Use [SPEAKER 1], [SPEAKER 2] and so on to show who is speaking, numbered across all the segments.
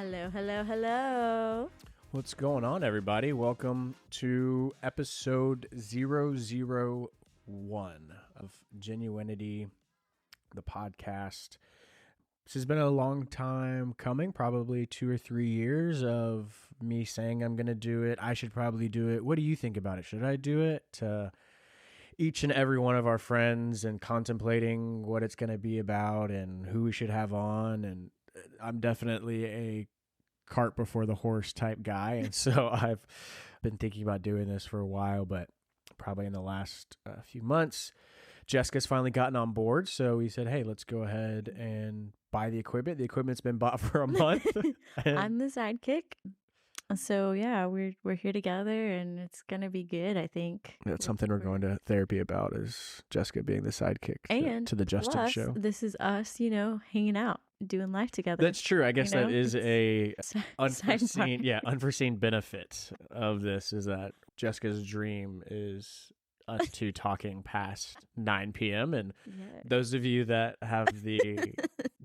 [SPEAKER 1] Hello, hello, hello.
[SPEAKER 2] What's going on, everybody? Welcome to episode 001 of Genuinity, the podcast. This has been a long time coming, probably 2 or 3 years of me saying I'm going to do it. I should probably do it. What do you think about it? Should I do it? To each and every one of our friends and contemplating what it's going to be about and who we should have on. And I'm definitely a cart before the horse type guy. And so I've been thinking about doing this for a while, but probably in the last few months, Jessica's finally gotten on board. So we said, hey, let's go ahead and buy the equipment. The equipment's been bought for a month.
[SPEAKER 1] I'm the sidekick. So yeah, we're here together and it's going to be good, I think.
[SPEAKER 2] That's something we're going to therapy about, is Jessica being the sidekick to the Justin
[SPEAKER 1] plus,
[SPEAKER 2] show.
[SPEAKER 1] This is us, hanging out, doing life together.
[SPEAKER 2] That's true. I guess that is a unforeseen,
[SPEAKER 1] sidebar.
[SPEAKER 2] unforeseen benefit of this, is that Jessica's dream is us two talking past 9 p.m. And those of you that have the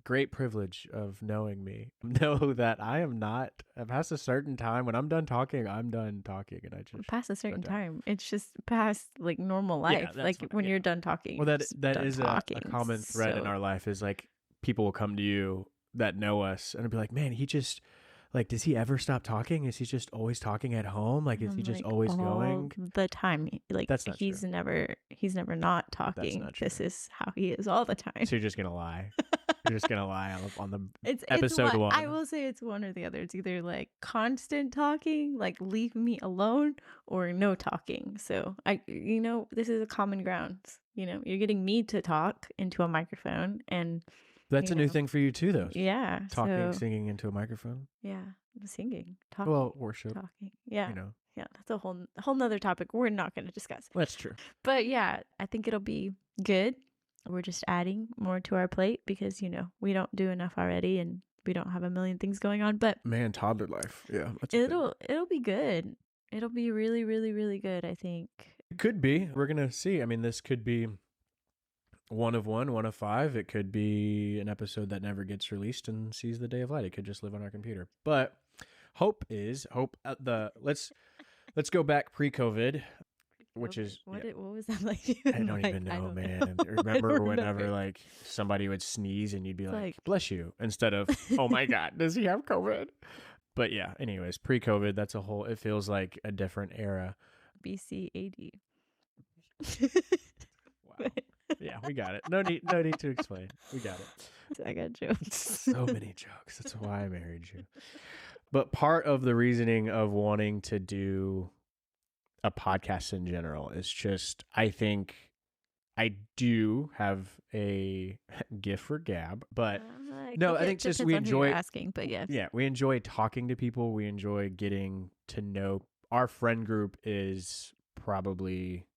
[SPEAKER 2] great privilege of knowing me know that I am not, past a certain time, when I'm done talking, I'm done talking. And I just
[SPEAKER 1] past a certain time. It's just past like normal life.
[SPEAKER 2] Yeah,
[SPEAKER 1] like when you're done talking.
[SPEAKER 2] Well, that is a common thread in our life, is like people will come to you that know us and be like, man, he just, like, does he ever stop talking? Is he just always talking at home? Like, is he just always going?
[SPEAKER 1] The time. Like,
[SPEAKER 2] that's not
[SPEAKER 1] he's
[SPEAKER 2] true.
[SPEAKER 1] never not talking.
[SPEAKER 2] That's not true.
[SPEAKER 1] This is how he is all the time.
[SPEAKER 2] So you're just going to lie. You're just going to lie on the
[SPEAKER 1] episode
[SPEAKER 2] episode one.
[SPEAKER 1] I will say it's one or the other. It's either like constant talking, like leave me alone, or no talking. So this is a common ground. You're getting me to talk into a microphone, and
[SPEAKER 2] that's a new thing for you too, though.
[SPEAKER 1] Yeah.
[SPEAKER 2] Singing into a microphone.
[SPEAKER 1] Yeah. Singing, talking.
[SPEAKER 2] Well, worship.
[SPEAKER 1] Talking. Yeah.
[SPEAKER 2] Yeah,
[SPEAKER 1] that's a whole nother topic we're not going to discuss.
[SPEAKER 2] That's true.
[SPEAKER 1] But yeah, I think it'll be good. We're just adding more to our plate because, we don't do enough already and we don't have a million things going on. But
[SPEAKER 2] man, toddler life. Yeah.
[SPEAKER 1] It'll be good. It'll be really, really, really good, I think.
[SPEAKER 2] It could be. We're going to see. I mean, this could be one of 5. It could be an episode that never gets released and sees the day of light. It could just live on our computer. But let's go back pre-COVID, which is
[SPEAKER 1] what was that like?
[SPEAKER 2] I don't even know, man. And remember whenever like somebody would sneeze and you'd be like, bless you, instead of, oh my God, does he have COVID? But yeah, anyways, pre-COVID, it feels like a different era.
[SPEAKER 1] BC AD.
[SPEAKER 2] Wow. Yeah, we got it. No need to explain. We got it.
[SPEAKER 1] I got jokes.
[SPEAKER 2] So many jokes. That's why I married you. But part of the reasoning of wanting to do a podcast in general is just, I think I do have a gift for gab, but I think just we enjoy
[SPEAKER 1] asking, but yes.
[SPEAKER 2] Yeah, we enjoy talking to people. We enjoy getting to know. Our friend group is probably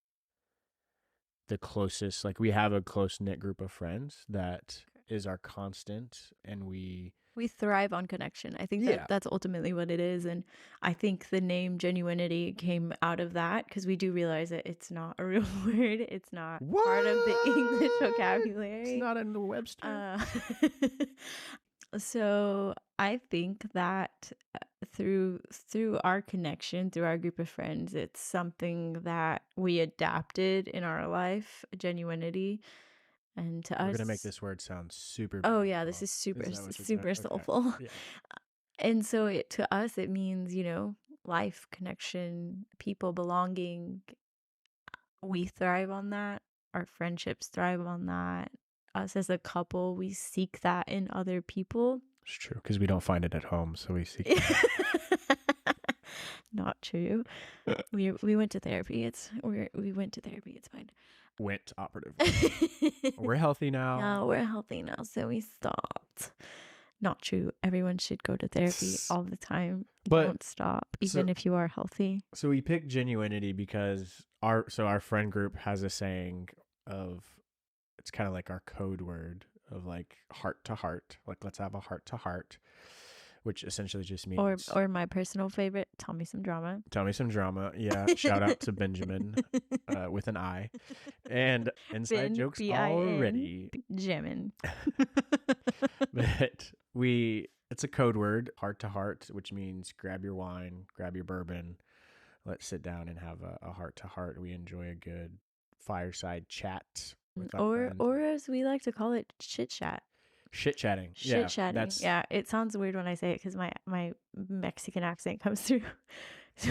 [SPEAKER 2] the closest, like we have a close knit group of friends that is our constant, and we
[SPEAKER 1] thrive on connection. I think that's ultimately what it is. And I think the name Genuinity came out of that, because we do realize that it's not a real word. It's not part of the English vocabulary.
[SPEAKER 2] It's not in the Webster.
[SPEAKER 1] So I think that through our connection, through our group of friends, it's something that we adapted in our life, Genuinity. And to us,
[SPEAKER 2] we're gonna make this word sound super.
[SPEAKER 1] Oh yeah, this is super soulful. Okay. Yeah. And so to us, it means life, connection, people, belonging. We thrive on that. Our friendships thrive on that. Us as a couple, we seek that in other people.
[SPEAKER 2] It's true, because we don't find it at home, so we seek it.
[SPEAKER 1] Not true. We went to therapy. We went to therapy. It's fine.
[SPEAKER 2] Went operative. We're healthy now.
[SPEAKER 1] No, we're healthy now, so we stopped. Not true. Everyone should go to therapy all the time. But don't stop, even if you are healthy.
[SPEAKER 2] So we picked Genuinity because our friend group has a saying of, it's kind of like our code word of like heart to heart. Like, let's have a heart to heart, which essentially just means...
[SPEAKER 1] Or my personal favorite, tell me some drama.
[SPEAKER 2] Tell me some drama. Yeah. Shout out to Benjamin with an I. And inside jokes already.
[SPEAKER 1] Jimin.
[SPEAKER 2] But we It's a code word, heart to heart, which means grab your wine, grab your bourbon, let's sit down and have a heart to heart. We enjoy a good fireside chat with our friends.
[SPEAKER 1] Or as we like to call it, chit chat.
[SPEAKER 2] Shit chatting.
[SPEAKER 1] Shit chatting. Yeah, it sounds weird when I say it because my Mexican accent comes through. So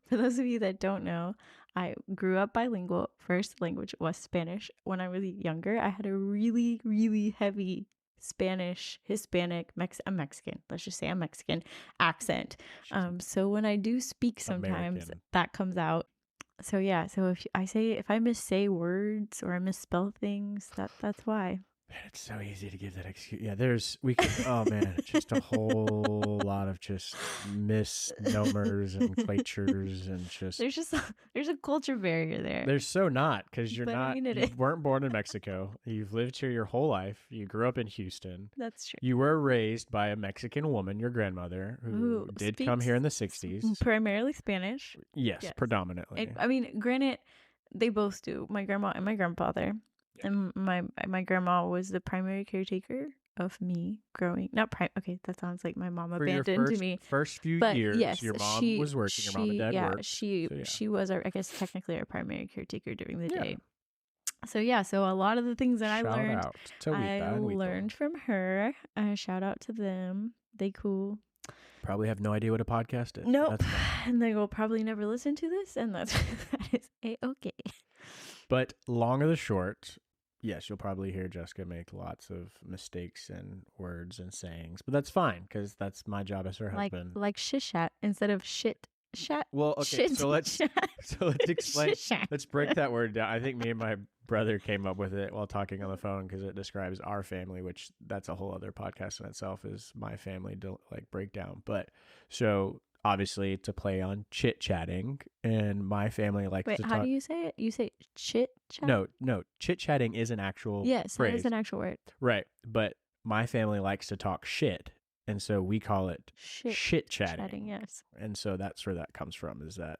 [SPEAKER 1] for those of you that don't know, I grew up bilingual. First language was Spanish. When I was younger, I had a really, really heavy Spanish, Hispanic, I'm Mexican. Let's just say I'm Mexican accent. So when I do speak sometimes, American. That comes out. So yeah, so if I missay words or I misspell things, that's why.
[SPEAKER 2] Man, it's so easy to give that excuse. Yeah, oh man, just a whole lot of just misnomers and clatures and just.
[SPEAKER 1] There's a culture barrier there.
[SPEAKER 2] There's so not, because you weren't born in Mexico. You've lived here your whole life. You grew up in Houston.
[SPEAKER 1] That's true.
[SPEAKER 2] You were raised by a Mexican woman, your grandmother, who did come here in the 60s.
[SPEAKER 1] Primarily Spanish.
[SPEAKER 2] Yes. Predominantly.
[SPEAKER 1] I mean, granted, they both do. My grandma and my grandfather. And my grandma was the primary caretaker of me growing. Okay, that sounds like my mom abandoned me.
[SPEAKER 2] First few years, yes, your mom was working. Your mom and dad worked.
[SPEAKER 1] She was I guess technically our primary caretaker during the day. So a lot of the things that I learned from her. Shout out to them. They cool.
[SPEAKER 2] Probably have no idea what a podcast is.
[SPEAKER 1] Nope. And they will probably never listen to this, and that is A-okay.
[SPEAKER 2] But long or the short, yes, you'll probably hear Jessica make lots of mistakes and words and sayings, but that's fine because that's my job as her husband.
[SPEAKER 1] Like shishat instead of shit shat.
[SPEAKER 2] Well, okay, so let's explain. Let's break that word down. I think me and my brother came up with it while talking on the phone because it describes our family, which that's a whole other podcast in itself. Is my family breakdown? But so. Obviously, to play on chit chatting, and my family likes to talk.
[SPEAKER 1] Wait, how do you say it? You say chit chat?
[SPEAKER 2] No, chit chatting is an actual
[SPEAKER 1] phrase. That is an actual word.
[SPEAKER 2] Right, but my family likes to talk shit, and so we call it shit chatting.
[SPEAKER 1] Yes,
[SPEAKER 2] and so that's where that comes from. Is that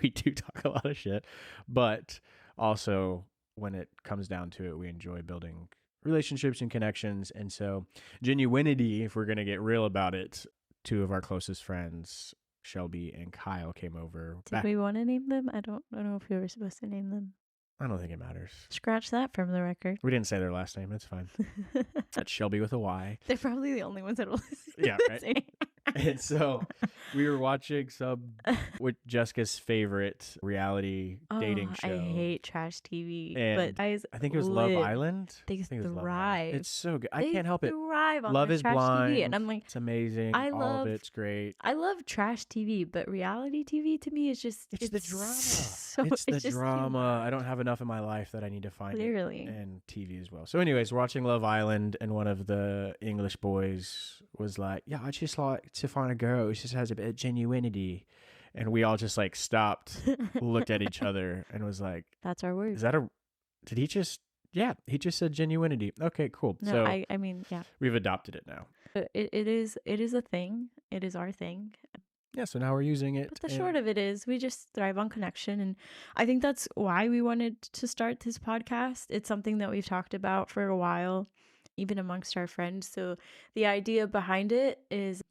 [SPEAKER 2] we do talk a lot of shit, but also when it comes down to it, we enjoy building relationships and connections, and so genuinity. If we're gonna get real about it. Two of our closest friends, Shelby and Kyle, came over.
[SPEAKER 1] Did we want to name them? I don't know if we were supposed to name them.
[SPEAKER 2] I don't think it matters.
[SPEAKER 1] Scratch that from the record.
[SPEAKER 2] We didn't say their last name. It's fine. That's Shelby with a Y.
[SPEAKER 1] They're probably the only ones that will listen.
[SPEAKER 2] Yeah, right. And so we were watching with Jessica's favorite reality dating show.
[SPEAKER 1] I hate trash TV.
[SPEAKER 2] And
[SPEAKER 1] but
[SPEAKER 2] I think it was Love Island.
[SPEAKER 1] They thrive.
[SPEAKER 2] It's so good. I can't help it.
[SPEAKER 1] Thrive on
[SPEAKER 2] Love is
[SPEAKER 1] trash
[SPEAKER 2] Blind.
[SPEAKER 1] TV. And I'm like,
[SPEAKER 2] it's amazing. All of it's great.
[SPEAKER 1] I love trash TV, but reality TV to me is just
[SPEAKER 2] it's the drama. It's the drama. I don't have enough in my life that I need to find
[SPEAKER 1] clearly.
[SPEAKER 2] And TV as well. So anyways, we're watching Love Island, and one of the English boys was like, yeah, I just like to find a girl who just has a bit of genuinity. And we all just stopped, looked at each other, and was like,
[SPEAKER 1] that's our word.
[SPEAKER 2] Is that did he just, yeah, he just said genuinity. Okay, cool.
[SPEAKER 1] No,
[SPEAKER 2] so
[SPEAKER 1] I mean, yeah.
[SPEAKER 2] We've adopted it now.
[SPEAKER 1] It is a thing. It is our thing.
[SPEAKER 2] Yeah, so now we're using it.
[SPEAKER 1] But the short of it is we just thrive on connection. And I think that's why we wanted to start this podcast. It's something that we've talked about for a while, even amongst our friends. So the idea behind it is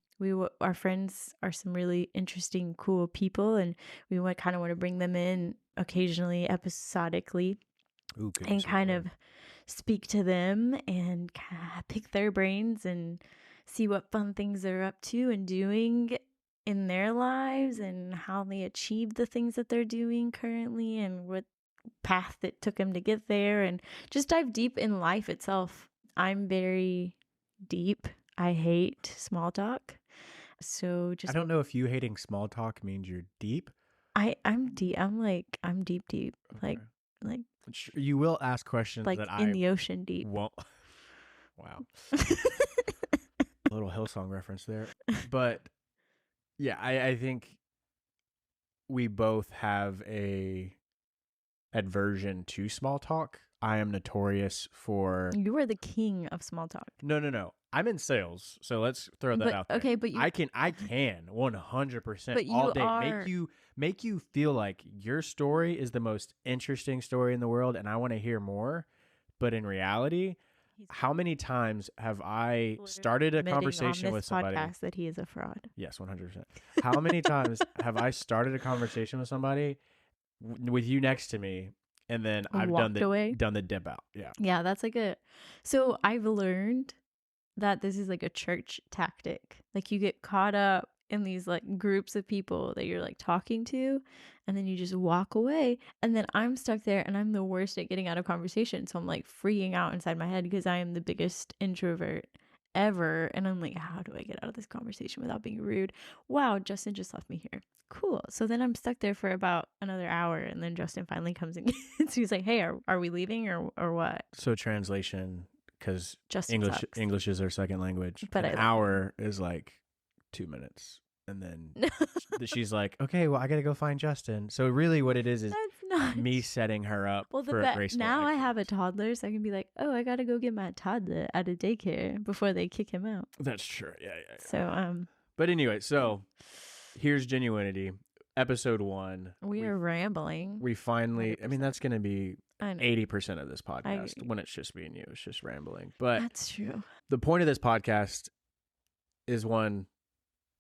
[SPEAKER 1] our friends are some really interesting, cool people. And we kind of want to bring them in occasionally, episodically, and kind of speak to them and pick their brains and see what fun things they're up to and doing in their lives and how they achieve the things that they're doing currently and what path that took them to get there, and just dive deep in life itself. I'm very deep. I hate small talk. So
[SPEAKER 2] I don't know if you hating small talk means you're deep.
[SPEAKER 1] I'm deep. I'm deep. Okay. Like
[SPEAKER 2] you will ask questions
[SPEAKER 1] like
[SPEAKER 2] that
[SPEAKER 1] in the ocean deep.
[SPEAKER 2] Won't. Wow. A little Hillsong reference there. But yeah, I think we both have a aversion to small talk. I am notorious for...
[SPEAKER 1] You are the king of small talk.
[SPEAKER 2] No. I'm in sales, so let's throw that out there.
[SPEAKER 1] Okay, but
[SPEAKER 2] I can 100% all day make you feel like your story is the most interesting story in the world, and I want to hear more. But in reality, How many times have I started a conversation with somebody
[SPEAKER 1] podcast that he is a fraud?
[SPEAKER 2] Yes, 100%. How many times have I started a conversation with somebody with you next to me, and then I've done the dip out?
[SPEAKER 1] Yeah, that's like so I've learned that this is like a church tactic. Like you get caught up in these like groups of people that you're like talking to, and then you just walk away, and then I'm stuck there, and I'm the worst at getting out of conversation, so I'm like freaking out inside my head because I am the biggest introvert ever, and I'm like, how do I get out of this conversation without being rude? Wow, Justin just left me here. Cool. So then I'm stuck there for about another hour, and then Justin finally comes and gets, he's like, hey, are we leaving or what?
[SPEAKER 2] So translation, because
[SPEAKER 1] English
[SPEAKER 2] is our second language,
[SPEAKER 1] but
[SPEAKER 2] an hour is like 2 minutes, and then she's like, okay, well, I gotta go find Justin. So really what it is me setting her up for a graceful
[SPEAKER 1] now I have a toddler, so I can be like, oh, I gotta go get my toddler out of daycare before they kick him out.
[SPEAKER 2] That's true. Yeah.
[SPEAKER 1] So
[SPEAKER 2] but anyway, so here's Genuinity, episode 1.
[SPEAKER 1] We are rambling.
[SPEAKER 2] We finally 100%. I mean, that's gonna be 80% of this podcast when it's just me and you. It's just rambling. But
[SPEAKER 1] that's true.
[SPEAKER 2] The point of this podcast is, 1,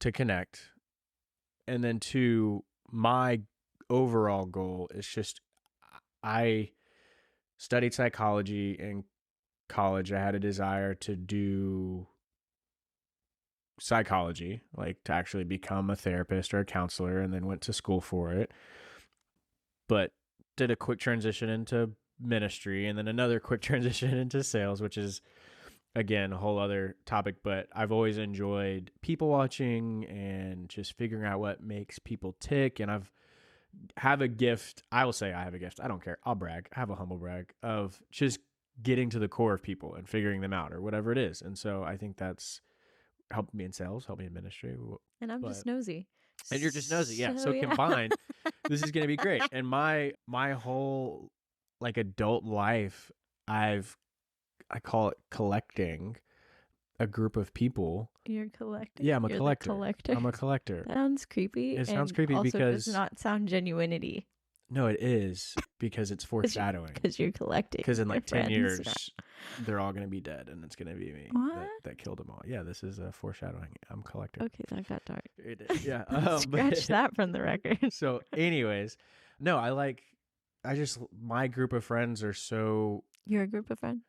[SPEAKER 2] to connect, and then 2, my overall goal is just, I studied psychology in college. I had a desire to do psychology, like to actually become a therapist or a counselor, and then went to school for it, but did a quick transition into ministry, and then another quick transition into sales, which is, again, a whole other topic. But I've always enjoyed people watching and just figuring out what makes people tick. And have a gift. I will say I have a gift. I don't care. I'll brag. I have a humble brag of just getting to the core of people and figuring them out, or whatever it is. And so I think that's helped me in sales, helped me in ministry.
[SPEAKER 1] And I'm just nosy.
[SPEAKER 2] And you're just nosy. Yeah. So combined, this is going to be great. And my whole like adult life, I call it collecting a group of people.
[SPEAKER 1] You're collecting.
[SPEAKER 2] Yeah, I'm a collector. I'm a collector.
[SPEAKER 1] That sounds creepy.
[SPEAKER 2] It sounds creepy
[SPEAKER 1] also
[SPEAKER 2] because
[SPEAKER 1] does not sound genuinity.
[SPEAKER 2] No, it is, because it's foreshadowing.
[SPEAKER 1] Because you're collecting.
[SPEAKER 2] Because in like 10 years, they're all going to be dead, and it's going to be me that killed them all. Yeah, this is a foreshadowing. I'm a collector.
[SPEAKER 1] Okay, that got dark.
[SPEAKER 2] Yeah.
[SPEAKER 1] Scratch that from the record.
[SPEAKER 2] So anyways, no, my group of friends are so...
[SPEAKER 1] You're a group of friends?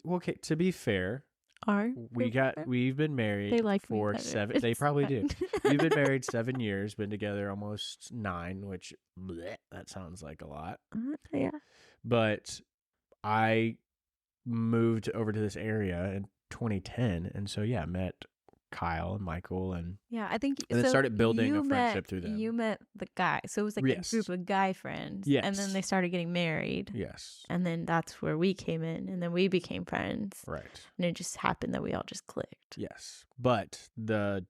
[SPEAKER 2] Well, okay, to be fair, we've been married for 7. They probably do. We've been married 7 years, been together almost 9, which that sounds like a lot.
[SPEAKER 1] Yeah.
[SPEAKER 2] But I moved over to this area in 2010, and so met Kyle and Michael, and
[SPEAKER 1] I think
[SPEAKER 2] and then started building a friendship through them.
[SPEAKER 1] You met the guy, so it was like a group of guy friends, and then they started getting married.
[SPEAKER 2] Yes,
[SPEAKER 1] and then that's where we came in, and then we became friends.
[SPEAKER 2] Right,
[SPEAKER 1] and it just happened that we all just clicked.
[SPEAKER 2] Yes, but and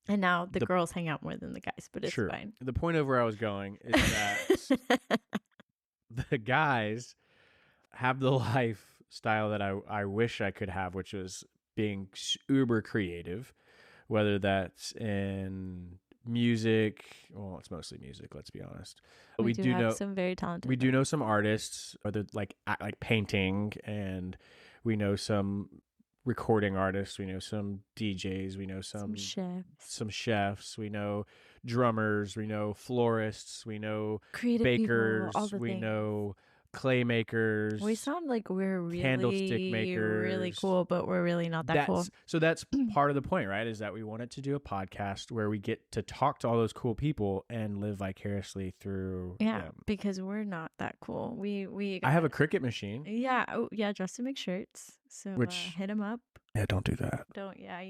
[SPEAKER 1] now the girls hang out more than the guys, but it's fine.
[SPEAKER 2] The point of where I was going is that the guys have the lifestyle that I wish I could have, which was being uber creative, whether that's in music. Well, it's mostly music, let's be honest. But
[SPEAKER 1] we do know some very talented.
[SPEAKER 2] We do know some artists, whether like painting, and we know some recording artists, we know some DJs, we know some chefs, we know drummers, we know florists, we know
[SPEAKER 1] creative
[SPEAKER 2] bakers,
[SPEAKER 1] people,
[SPEAKER 2] we know clay makers.
[SPEAKER 1] We sound like we're really
[SPEAKER 2] candlestick makers,
[SPEAKER 1] really cool, but we're really not that cool.
[SPEAKER 2] So that's part of the point, right? Is that we wanted to do a podcast where we get to talk to all those cool people and live vicariously through them.
[SPEAKER 1] Because we're not that cool.
[SPEAKER 2] I have a Cricut machine.
[SPEAKER 1] Yeah. Oh, yeah. Justin makes shirts. So hit him up.
[SPEAKER 2] Yeah, don't do that.
[SPEAKER 1] Don't. Yeah.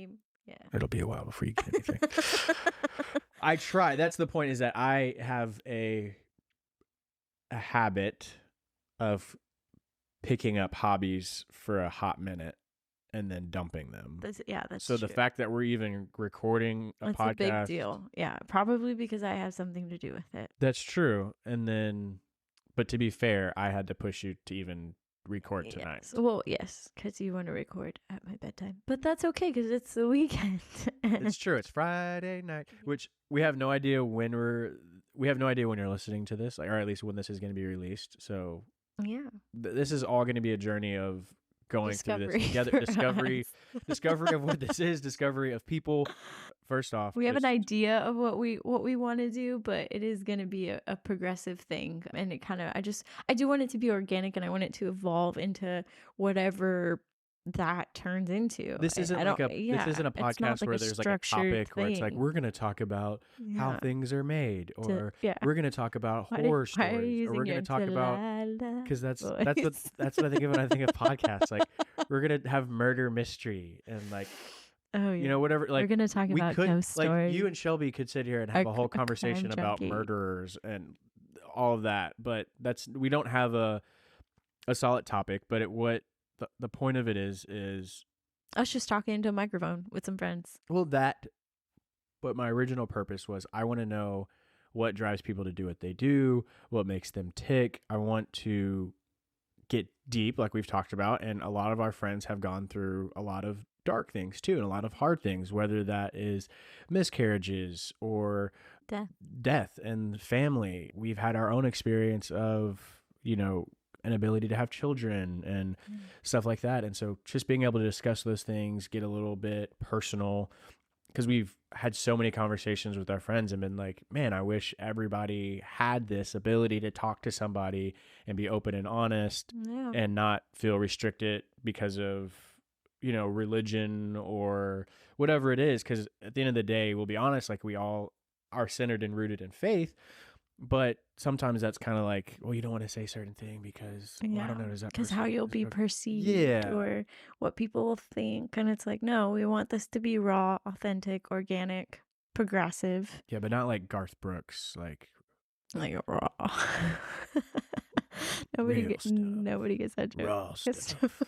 [SPEAKER 2] It'll be a while before you get anything. I try. That's the point. Is that I have a habit of picking up hobbies for a hot minute and then dumping them.
[SPEAKER 1] That's
[SPEAKER 2] so
[SPEAKER 1] true.
[SPEAKER 2] The fact that we're even recording a podcast,
[SPEAKER 1] it's a big deal. Yeah, probably because I have something to do with it.
[SPEAKER 2] That's true. And then, but to be fair, I had to push you to even record tonight.
[SPEAKER 1] Well, yes, because you want to record at my bedtime. But that's okay because it's the weekend.
[SPEAKER 2] It's true. It's Friday night, which we have no idea when you're listening to this, or at least when this is going to be released. So.
[SPEAKER 1] Yeah.
[SPEAKER 2] This is all going to be a journey of going through this
[SPEAKER 1] Discovery
[SPEAKER 2] together.
[SPEAKER 1] for
[SPEAKER 2] Discovery,
[SPEAKER 1] us.
[SPEAKER 2] discovery of what this is, discovery of people. First off,
[SPEAKER 1] We have an
[SPEAKER 2] just
[SPEAKER 1] idea of what we want to do, but it is going to be a progressive thing, and it kind of I do want it to be organic, and I want it to evolve into whatever that turns into.
[SPEAKER 2] this isn't
[SPEAKER 1] I
[SPEAKER 2] like
[SPEAKER 1] don't,
[SPEAKER 2] this isn't a
[SPEAKER 1] it's not
[SPEAKER 2] podcast
[SPEAKER 1] like
[SPEAKER 2] where
[SPEAKER 1] a
[SPEAKER 2] there's like a
[SPEAKER 1] structured
[SPEAKER 2] topic where it's like
[SPEAKER 1] thing.
[SPEAKER 2] we're going to talk about how
[SPEAKER 1] Yeah.
[SPEAKER 2] things are made, or
[SPEAKER 1] Yeah.
[SPEAKER 2] we're going to talk about
[SPEAKER 1] Why
[SPEAKER 2] horror
[SPEAKER 1] are you
[SPEAKER 2] stories, or we're
[SPEAKER 1] using
[SPEAKER 2] going
[SPEAKER 1] your
[SPEAKER 2] to talk about
[SPEAKER 1] Delilah
[SPEAKER 2] because that's
[SPEAKER 1] voice?
[SPEAKER 2] what I think of when I think of podcasts. Like we're gonna have murder mystery and like
[SPEAKER 1] Oh yeah.
[SPEAKER 2] whatever.
[SPEAKER 1] We're
[SPEAKER 2] Like
[SPEAKER 1] gonna talk
[SPEAKER 2] we
[SPEAKER 1] about
[SPEAKER 2] could
[SPEAKER 1] ghost
[SPEAKER 2] like
[SPEAKER 1] stories.
[SPEAKER 2] you and Shelby could sit here and have a whole
[SPEAKER 1] A crime
[SPEAKER 2] conversation about
[SPEAKER 1] junkie.
[SPEAKER 2] murderers and all of that, but we don't have a solid topic. But what the point of it is
[SPEAKER 1] Us just talking into a microphone with some friends.
[SPEAKER 2] well that. But my original purpose was I want to know what drives people to do what they do, what makes them tick. I want to get deep, like we've talked about, and a lot of our friends have gone through a lot of dark things too, and a lot of hard things, whether that is miscarriages or death and family. We've had our own experience of, an ability to have children and stuff like that. And so just being able to discuss those things, get a little bit personal, because we've had so many conversations with our friends and been like, man, I wish everybody had this ability to talk to somebody and be open and honest and not feel restricted because of, religion or whatever it is. Because at the end of the day, we'll be honest, like we all are centered and rooted in faith. But sometimes that's kind of like, well, you don't want to say certain thing because I don't know, does that
[SPEAKER 1] because how you'll be perceived or what people will think. And it's like, no, we want this to be raw, authentic, organic, progressive.
[SPEAKER 2] Yeah, but not like Garth Brooks, like
[SPEAKER 1] raw. Nobody gets that joke.
[SPEAKER 2] Raw stuff.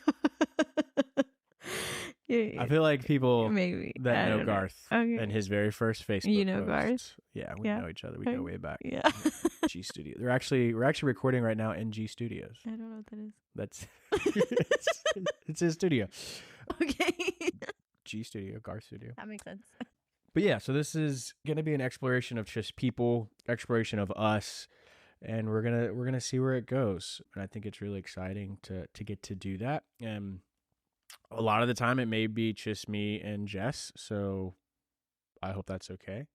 [SPEAKER 1] Yeah,
[SPEAKER 2] I feel like people
[SPEAKER 1] maybe
[SPEAKER 2] that know Garth and his very first Facebook
[SPEAKER 1] You know
[SPEAKER 2] post.
[SPEAKER 1] Garth?
[SPEAKER 2] Yeah, we know each other. We go way back.
[SPEAKER 1] Yeah.
[SPEAKER 2] G Studio. We're actually recording right now in G Studios.
[SPEAKER 1] I don't know what that is.
[SPEAKER 2] That's it's his studio.
[SPEAKER 1] Okay.
[SPEAKER 2] G Studio, Garth Studio.
[SPEAKER 1] That makes sense.
[SPEAKER 2] But yeah, so this is gonna be an exploration of just people, exploration of us, and we're gonna see where it goes. And I think it's really exciting to get to do that. And a lot of the time it may be just me and Jess, so I hope that's okay.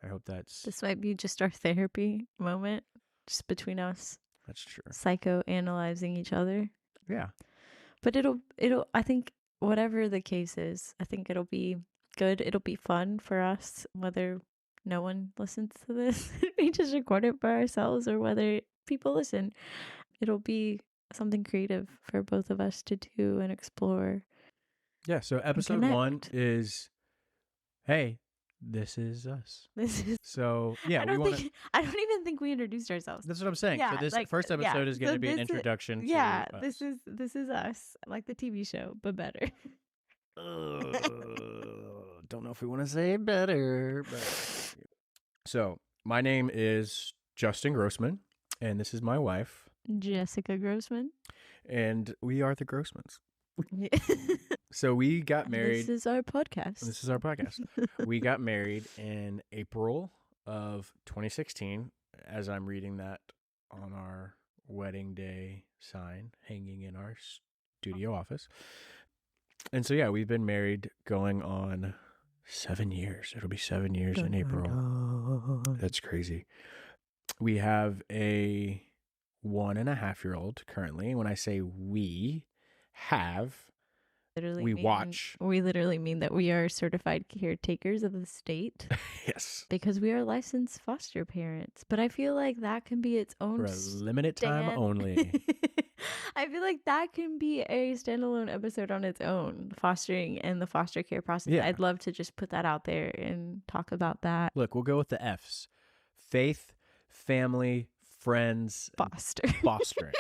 [SPEAKER 2] I hope
[SPEAKER 1] this might be just our therapy moment, just between us.
[SPEAKER 2] That's true.
[SPEAKER 1] Psychoanalyzing each other.
[SPEAKER 2] Yeah.
[SPEAKER 1] But it'll I think whatever the case is, I think it'll be good. It'll be fun for us, whether no one listens to this. We just record it by ourselves, or whether people listen. It'll be something creative for both of us to do and explore.
[SPEAKER 2] Yeah, so episode 1 is, hey, this is us. So yeah,
[SPEAKER 1] I don't even think we introduced ourselves.
[SPEAKER 2] That's what I'm saying.
[SPEAKER 1] Yeah,
[SPEAKER 2] so this first episode is going to be an introduction to us.
[SPEAKER 1] This is us, like the TV show, but better.
[SPEAKER 2] Don't know if we want to say better, but so my name is Justin Grossman, and this is my wife,
[SPEAKER 1] Jessica Grossman,
[SPEAKER 2] and we are the Grossmans. So we got married.
[SPEAKER 1] This is our podcast.
[SPEAKER 2] We got married in April of 2016, as I'm reading that on our wedding day sign hanging in our studio office. And so, yeah, we've been married going on 7 years. It'll be 7 years in April. That's crazy. We have a 1.5-year-old currently. And when I say we have, we
[SPEAKER 1] literally mean that we are certified caretakers of the state.
[SPEAKER 2] Yes.
[SPEAKER 1] Because we are licensed foster parents. But I feel like that can be its own
[SPEAKER 2] for a limited time only.
[SPEAKER 1] I feel like that can be a standalone episode on its own, fostering and the foster care process. Yeah. I'd love to just put that out there and talk about that.
[SPEAKER 2] Look, we'll go with the F's. Faith, family, friends, fostering.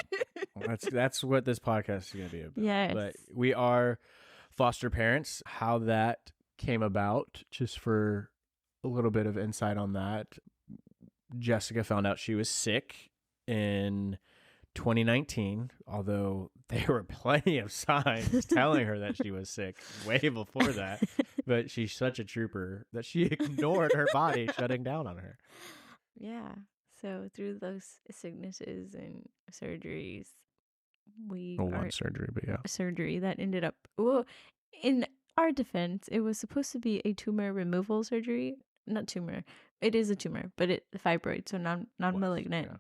[SPEAKER 2] That's what this podcast is going to be about.
[SPEAKER 1] Yes.
[SPEAKER 2] But we are foster parents. How that came about, just for a little bit of insight on that, Jessica found out she was sick in 2019, although there were plenty of signs telling her that she was sick way before that. But she's such a trooper that she ignored her body shutting down on her.
[SPEAKER 1] Yeah. So through those sicknesses and surgeries, we
[SPEAKER 2] Well,
[SPEAKER 1] are
[SPEAKER 2] one surgery, but yeah.
[SPEAKER 1] surgery that ended up, well, in our defense, it was supposed to be a tumor removal surgery. Not tumor. It is a tumor, but fibroid, so non-malignant.
[SPEAKER 2] Yeah.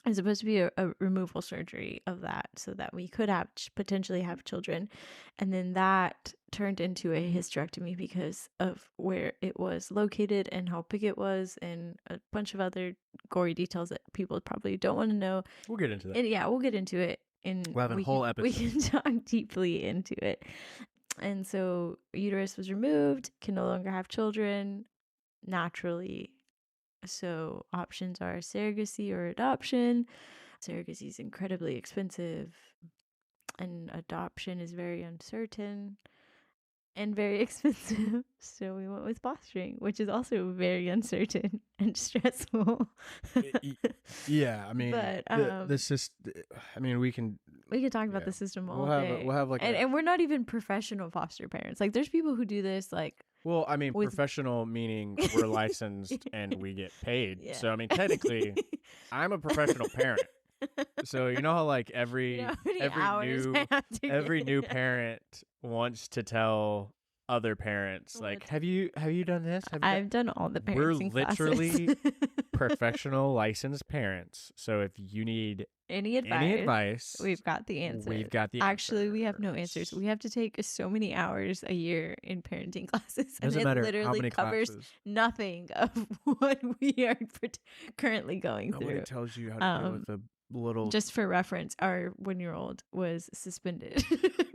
[SPEAKER 1] It's supposed to be a removal surgery of that so that we could potentially have children. And then that turned into a hysterectomy because of where it was located and how big it was and a bunch of other gory details that people probably don't want to know.
[SPEAKER 2] We'll get into that.
[SPEAKER 1] And yeah, we'll get into it. And
[SPEAKER 2] we'll have a whole episode.
[SPEAKER 1] We can talk deeply into it. And so uterus was removed, can no longer have children naturally. So options are surrogacy or adoption. Surrogacy is incredibly expensive, and adoption is very uncertain and very expensive. So we went with fostering, which is also very uncertain and stressful.
[SPEAKER 2] Yeah, I mean, but the system. I mean, we can
[SPEAKER 1] talk about the system all
[SPEAKER 2] day. We'll have like,
[SPEAKER 1] and we're not even professional foster parents. Like, there's people who do this like.
[SPEAKER 2] Well, I mean, professional meaning we're licensed and we get paid. Yeah. So, I mean, technically, I'm a professional parent. So, you know how like every new parent wants to tell other parents, like, have you done this?
[SPEAKER 1] I've done all the parenting
[SPEAKER 2] We're literally professional licensed parents. So if you need any advice,
[SPEAKER 1] we've got the answer. Actually, we have no answers. We have to take so many hours a year in parenting classes, and it literally covers nothing of what we are currently going through.
[SPEAKER 2] Nobody tells you how to deal with a little.
[SPEAKER 1] Just for reference, our 1-year-old was suspended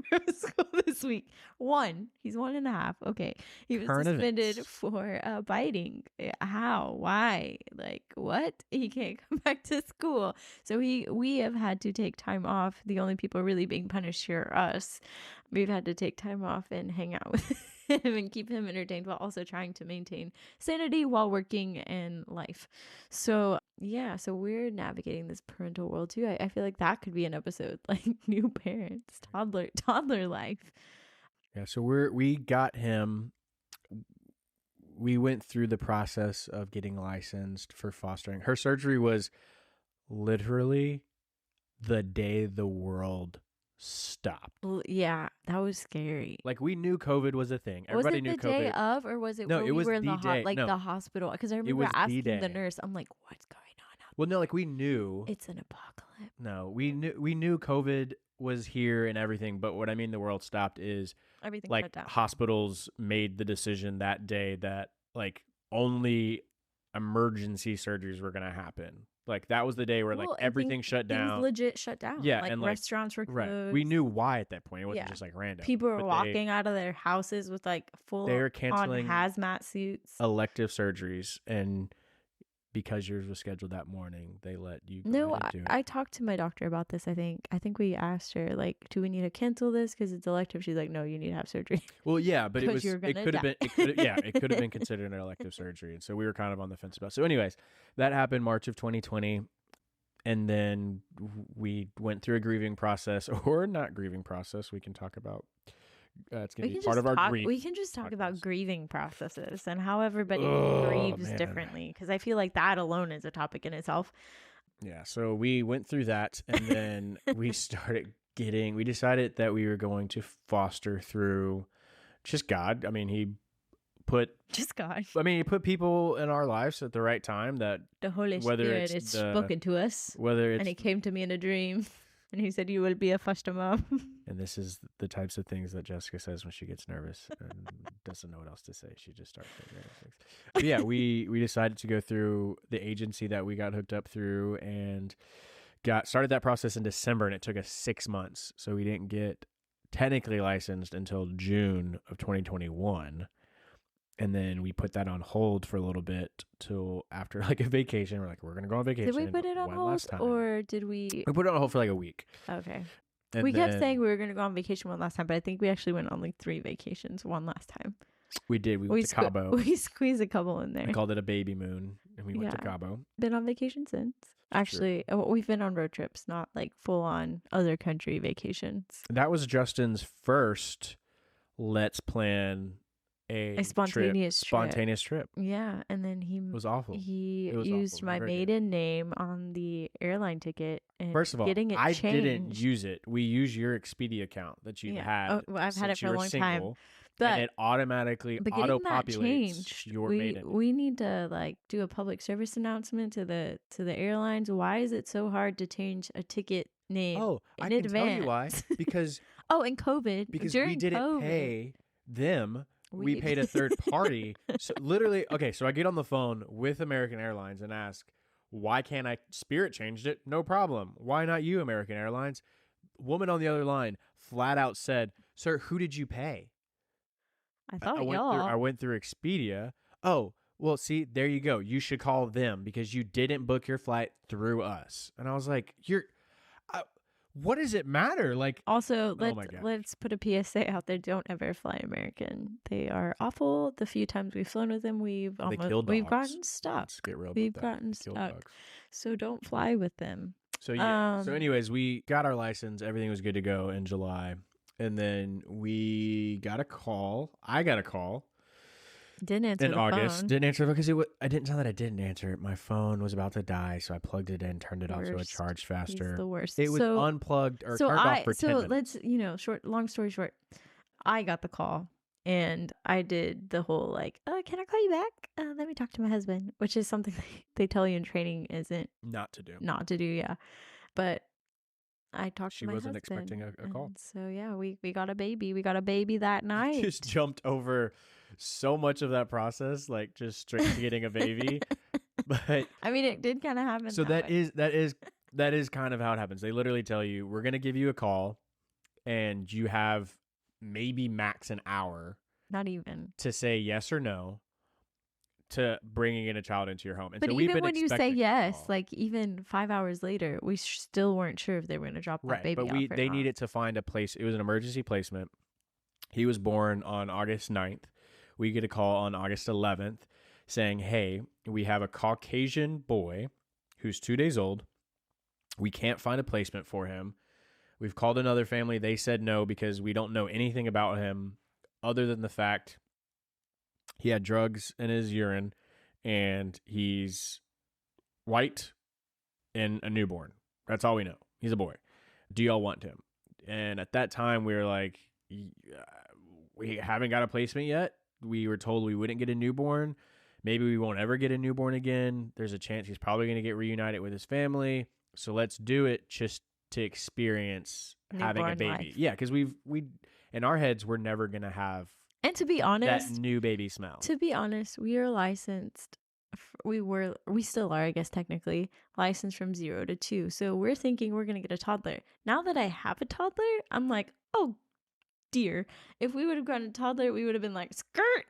[SPEAKER 1] from school this week. He's 1.5. Okay, he was suspended for biting. How? Why? Like, what? He can't come back to school. So we have had to take time off. The only people really being punished here are us. We've had to take time off and hang out with him and keep him entertained while also trying to maintain sanity while working and life. So yeah, so we're navigating this parental world too. I feel like that could be an episode, like new parents, toddler life.
[SPEAKER 2] Yeah, so we got him. We went through the process of getting licensed for fostering. Her surgery was literally the day the world stopped.
[SPEAKER 1] Yeah, that was scary.
[SPEAKER 2] Like, we knew COVID was a thing. Everybody knew COVID.
[SPEAKER 1] Was it the day of, or was it
[SPEAKER 2] no, it was
[SPEAKER 1] we were in
[SPEAKER 2] the day.
[SPEAKER 1] The hospital? Because I remember asking the nurse, I'm like, what's going on?
[SPEAKER 2] Well, no, like, we knew.
[SPEAKER 1] It's an apocalypse.
[SPEAKER 2] No, we knew COVID was here and everything, but what I mean the world stopped is
[SPEAKER 1] everything
[SPEAKER 2] like
[SPEAKER 1] shut down.
[SPEAKER 2] Hospitals made the decision that day that like only emergency surgeries were going to happen. Like, that was the day where like everything shut down.
[SPEAKER 1] Things legit shut down.
[SPEAKER 2] Yeah,
[SPEAKER 1] like,
[SPEAKER 2] and
[SPEAKER 1] restaurants were closed.
[SPEAKER 2] Right. We knew why at that point. It wasn't just like random.
[SPEAKER 1] People were walking out of their houses with like
[SPEAKER 2] they were canceling
[SPEAKER 1] hazmat suits,
[SPEAKER 2] elective surgeries, and because yours was scheduled that morning, they let you go.
[SPEAKER 1] No, I talked to my doctor about this. I think we asked her, like, do we need to cancel this because it's elective? She's like, no, you need to have surgery.
[SPEAKER 2] Well, yeah, but it could have been considered an elective surgery, and so we were kind of on the fence about it. So anyways, that happened March of 2020, and then we went through a grieving process, or not grieving process. We can talk about. It's going to be part of our grief.
[SPEAKER 1] We can just talk about grieving processes and how everybody grieves differently, because I feel like that alone is a topic in itself.
[SPEAKER 2] Yeah, so we went through that, and then we decided that we were going to foster through just God. I mean, he put people in our lives at the right time. That
[SPEAKER 1] the Holy Spirit has spoken to us, and he came to me in a dream. And he said, you will be a foster mom.
[SPEAKER 2] And this is the types of things that Jessica says when she gets nervous and doesn't know what else to say. She just starts saying random things. But yeah, we decided to go through the agency that we got hooked up through and started that process in December, and it took us 6 months. So we didn't get technically licensed until June of 2021. And then we put that on hold for a little bit till after like a vacation. We're like, we're going to go on vacation.
[SPEAKER 1] Did we put it on hold, or did we?
[SPEAKER 2] We put it on hold for like a week.
[SPEAKER 1] Okay. And we kept saying we were going to go on vacation one last time, but I think we actually went on like 3 vacations one last time.
[SPEAKER 2] We did. We went to Cabo.
[SPEAKER 1] We squeezed a couple in there.
[SPEAKER 2] I called it a baby moon, and we went to Cabo.
[SPEAKER 1] Been on vacation since. Actually, we've been on road trips, not like full on other country vacations.
[SPEAKER 2] That was Justin's first Let's Plan
[SPEAKER 1] a spontaneous trip.
[SPEAKER 2] Spontaneous trip.
[SPEAKER 1] Yeah, and then
[SPEAKER 2] It was awful.
[SPEAKER 1] he
[SPEAKER 2] It was
[SPEAKER 1] used
[SPEAKER 2] awful.
[SPEAKER 1] my
[SPEAKER 2] Very good.
[SPEAKER 1] maiden name on the airline ticket and
[SPEAKER 2] First of all,
[SPEAKER 1] getting it
[SPEAKER 2] I didn't
[SPEAKER 1] changed.
[SPEAKER 2] use it. We use your Expedia account that you've
[SPEAKER 1] Yeah.
[SPEAKER 2] had
[SPEAKER 1] Oh, well, I've had it
[SPEAKER 2] since
[SPEAKER 1] for
[SPEAKER 2] you
[SPEAKER 1] a
[SPEAKER 2] were
[SPEAKER 1] long time.
[SPEAKER 2] single, and
[SPEAKER 1] But
[SPEAKER 2] it automatically
[SPEAKER 1] getting that
[SPEAKER 2] auto-populates
[SPEAKER 1] changed,
[SPEAKER 2] your
[SPEAKER 1] we
[SPEAKER 2] maiden.
[SPEAKER 1] we need to like do a public service announcement to the airlines. Why is it so hard to change a ticket name
[SPEAKER 2] Oh, I
[SPEAKER 1] in
[SPEAKER 2] can tell you why.
[SPEAKER 1] advance?
[SPEAKER 2] Because
[SPEAKER 1] Oh, in COVID,
[SPEAKER 2] we
[SPEAKER 1] during
[SPEAKER 2] didn't
[SPEAKER 1] COVID,
[SPEAKER 2] pay them. We
[SPEAKER 1] we
[SPEAKER 2] paid a third party. So literally, okay, so I get on the phone with American Airlines and ask, why can't I? Spirit changed it. No problem. Why not you, American Airlines? Woman on the other line flat out said, "Sir, who did you pay?"
[SPEAKER 1] I
[SPEAKER 2] I
[SPEAKER 1] thought
[SPEAKER 2] went through
[SPEAKER 1] y'all.
[SPEAKER 2] Expedia. Oh, well, see, there you go. You should call them because you didn't book your flight through us. And I was like, what does it matter? Like,
[SPEAKER 1] Also,
[SPEAKER 2] oh my gosh.
[SPEAKER 1] let's put a PSA out there. Don't ever fly American. They are awful. The few times we've flown with them, we've gotten stuck.
[SPEAKER 2] Let's get real about
[SPEAKER 1] We've
[SPEAKER 2] that.
[SPEAKER 1] gotten
[SPEAKER 2] They kill
[SPEAKER 1] stuck.
[SPEAKER 2] dogs.
[SPEAKER 1] So don't fly with them.
[SPEAKER 2] So yeah. So anyways, we got our license. Everything was good to go in July. And then we got a call. I got a call
[SPEAKER 1] Didn't answer
[SPEAKER 2] in
[SPEAKER 1] the
[SPEAKER 2] August.
[SPEAKER 1] phone.
[SPEAKER 2] Didn't answer because I didn't tell that I didn't answer it. My phone was about to die, so I plugged it in, turned it off so it charged faster.
[SPEAKER 1] He's the worst.
[SPEAKER 2] It was unplugged or turned off for 10 minutes.
[SPEAKER 1] Let's long story short, I got the call and I did the whole like, can I call you back? Let me talk to my husband, which is something they tell you in training isn't
[SPEAKER 2] Not to do.
[SPEAKER 1] Not to do, yeah. But I talked to my husband.
[SPEAKER 2] She wasn't expecting a call.
[SPEAKER 1] So yeah, we got a baby. We got a baby that night.
[SPEAKER 2] Just jumped over so much of that process, like just straight to getting a baby. But
[SPEAKER 1] I mean, it did kind of happen.
[SPEAKER 2] So that is kind of how it happens. They literally tell you, we're going to give you a call and you have maybe max an hour.
[SPEAKER 1] Not even.
[SPEAKER 2] To say yes or no to bringing in a child into your home. And
[SPEAKER 1] but
[SPEAKER 2] so
[SPEAKER 1] even when you say yes, like even 5 hours later, we still weren't sure if they were going to drop that baby off.
[SPEAKER 2] But they needed to find a place. It was an emergency placement. He was born on August 9th. We get a call on August 11th saying, hey, we have a Caucasian boy who's 2 days old. We can't find a placement for him. We've called another family. They said no because we don't know anything about him other than the fact he had drugs in his urine and he's white and a newborn. That's all we know. He's a boy. Do y'all want him? And at that time, we were like, we haven't got a placement yet. We were told we wouldn't get a newborn. Maybe we won't ever get a newborn again. There's a chance he's probably going to get reunited with his family. So let's do it just to experience newborn having a baby. Life. Yeah, because we in our heads, we're never going to have.
[SPEAKER 1] And to be honest,
[SPEAKER 2] that new baby smell.
[SPEAKER 1] To be honest, we are licensed. We still are, I guess, technically licensed from 0 to 2. So we're thinking we're going to get a toddler. Now that I have a toddler, I'm like, oh dear. If we would have gotten a toddler, we would have been like, skirt.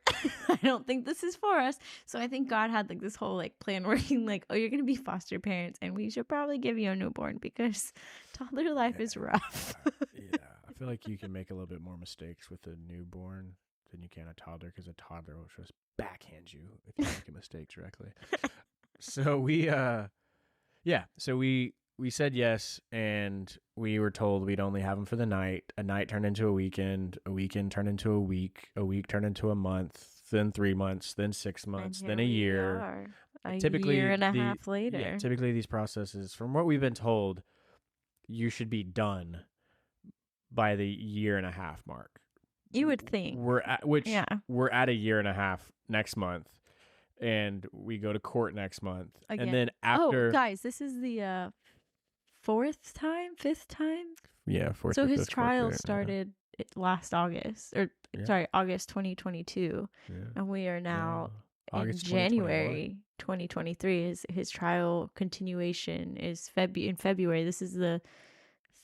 [SPEAKER 1] I don't think this is for us. So I think God had like this whole like plan working like, oh, you're going to be foster parents and we should probably give you a newborn because toddler life is rough.
[SPEAKER 2] Yeah. I feel like you can make a little bit more mistakes with a newborn than you can a toddler because a toddler will just backhand you if you make a mistake directly. So we said yes, and we were told we'd only have him for the night. A night turned into a weekend turned into a week turned into a month, then 3 months, then 6 months, then a year.
[SPEAKER 1] Typically, year and a half later.
[SPEAKER 2] Yeah, typically these processes, from what we've been told, you should be done by the year and a half mark.
[SPEAKER 1] You would think.
[SPEAKER 2] We're at a year and a half next month, and we go to court next month. Again. And then after...
[SPEAKER 1] Oh, guys, this is the fifth time?
[SPEAKER 2] Yeah, fourth.
[SPEAKER 1] So his trial started last August, August 2022, and we are now in January 2023. His trial continuation is in February. This is the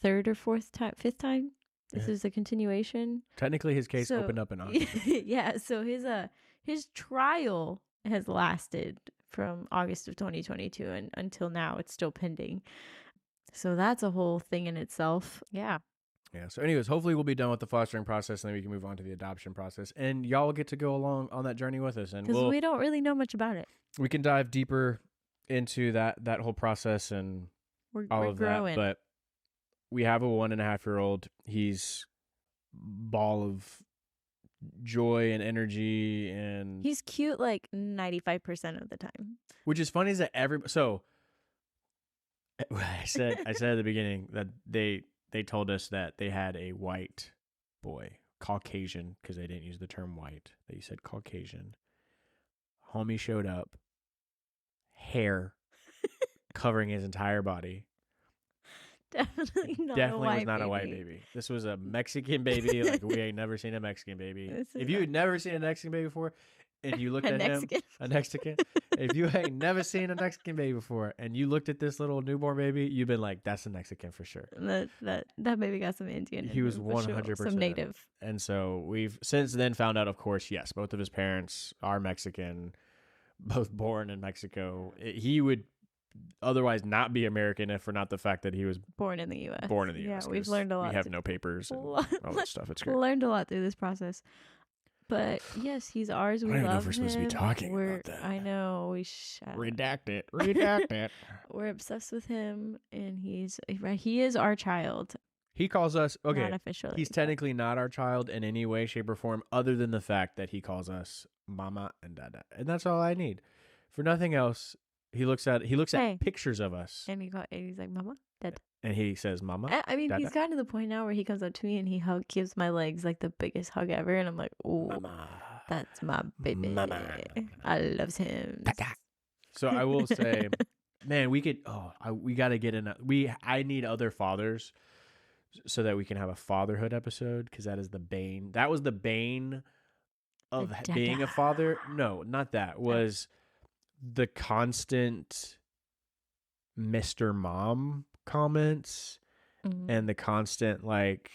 [SPEAKER 1] fifth time. This is a continuation.
[SPEAKER 2] Technically, his case opened up in August.
[SPEAKER 1] Yeah, so his trial has lasted from August of 2022 and until now. It's still pending. So that's a whole thing in itself. Yeah.
[SPEAKER 2] Yeah. So anyways, hopefully we'll be done with the fostering process and then we can move on to the adoption process. And y'all get to go along on that journey with us. And
[SPEAKER 1] because we don't really know much about it.
[SPEAKER 2] We can dive deeper into that whole process and all of growing. That. But we have a 1.5-year-old. He's ball of joy and energy, and
[SPEAKER 1] he's cute like 95% of the time.
[SPEAKER 2] Which is funny is that so I said at the beginning that they told us that they had a white boy, Caucasian, because they didn't use the term white. They said Caucasian. Homie showed up, hair covering his entire body.
[SPEAKER 1] Definitely not
[SPEAKER 2] a white baby. This was a Mexican baby. Like, we ain't never seen a Mexican baby. If you had never seen a Mexican baby before, and you looked at him, a Mexican. If you ain't never seen a Mexican baby before, and you looked at this little newborn baby, you've been like, that's a Mexican for sure.
[SPEAKER 1] That baby got some Indian.
[SPEAKER 2] He was 100%
[SPEAKER 1] some native.
[SPEAKER 2] And so we've since then found out, of course, yes, both of his parents are Mexican, both born in Mexico. He would otherwise not be American if for not the fact that he was
[SPEAKER 1] born in the U.S.
[SPEAKER 2] Yeah,
[SPEAKER 1] we've learned a lot.
[SPEAKER 2] We have no papers and all that stuff. It's great.
[SPEAKER 1] Learned a lot through this process. But yes, he's ours. We love him. I don't know if we're
[SPEAKER 2] supposed to be talking about that.
[SPEAKER 1] I know.
[SPEAKER 2] Redact it.
[SPEAKER 1] We're obsessed with him, and he is our child.
[SPEAKER 2] He calls us, okay,
[SPEAKER 1] not officially,
[SPEAKER 2] he's technically not our child in any way, shape, or form, other than the fact that he calls us mama and dada. And that's all I need. For nothing else, he looks at pictures of us.
[SPEAKER 1] And he's like, mama, dada.
[SPEAKER 2] And he says, mama.
[SPEAKER 1] I mean, he's gotten to the point now where he comes up to me and he gives my legs like the biggest hug ever. And I'm like, oh, mama, that's my baby. Mama. I love him.
[SPEAKER 2] Dada. So I will say, man, we got to get I need other fathers so that we can have a fatherhood episode, because that is the bane. That was the bane of being a father. No, not that. Was the constant Mr. Mom comments and the constant, like,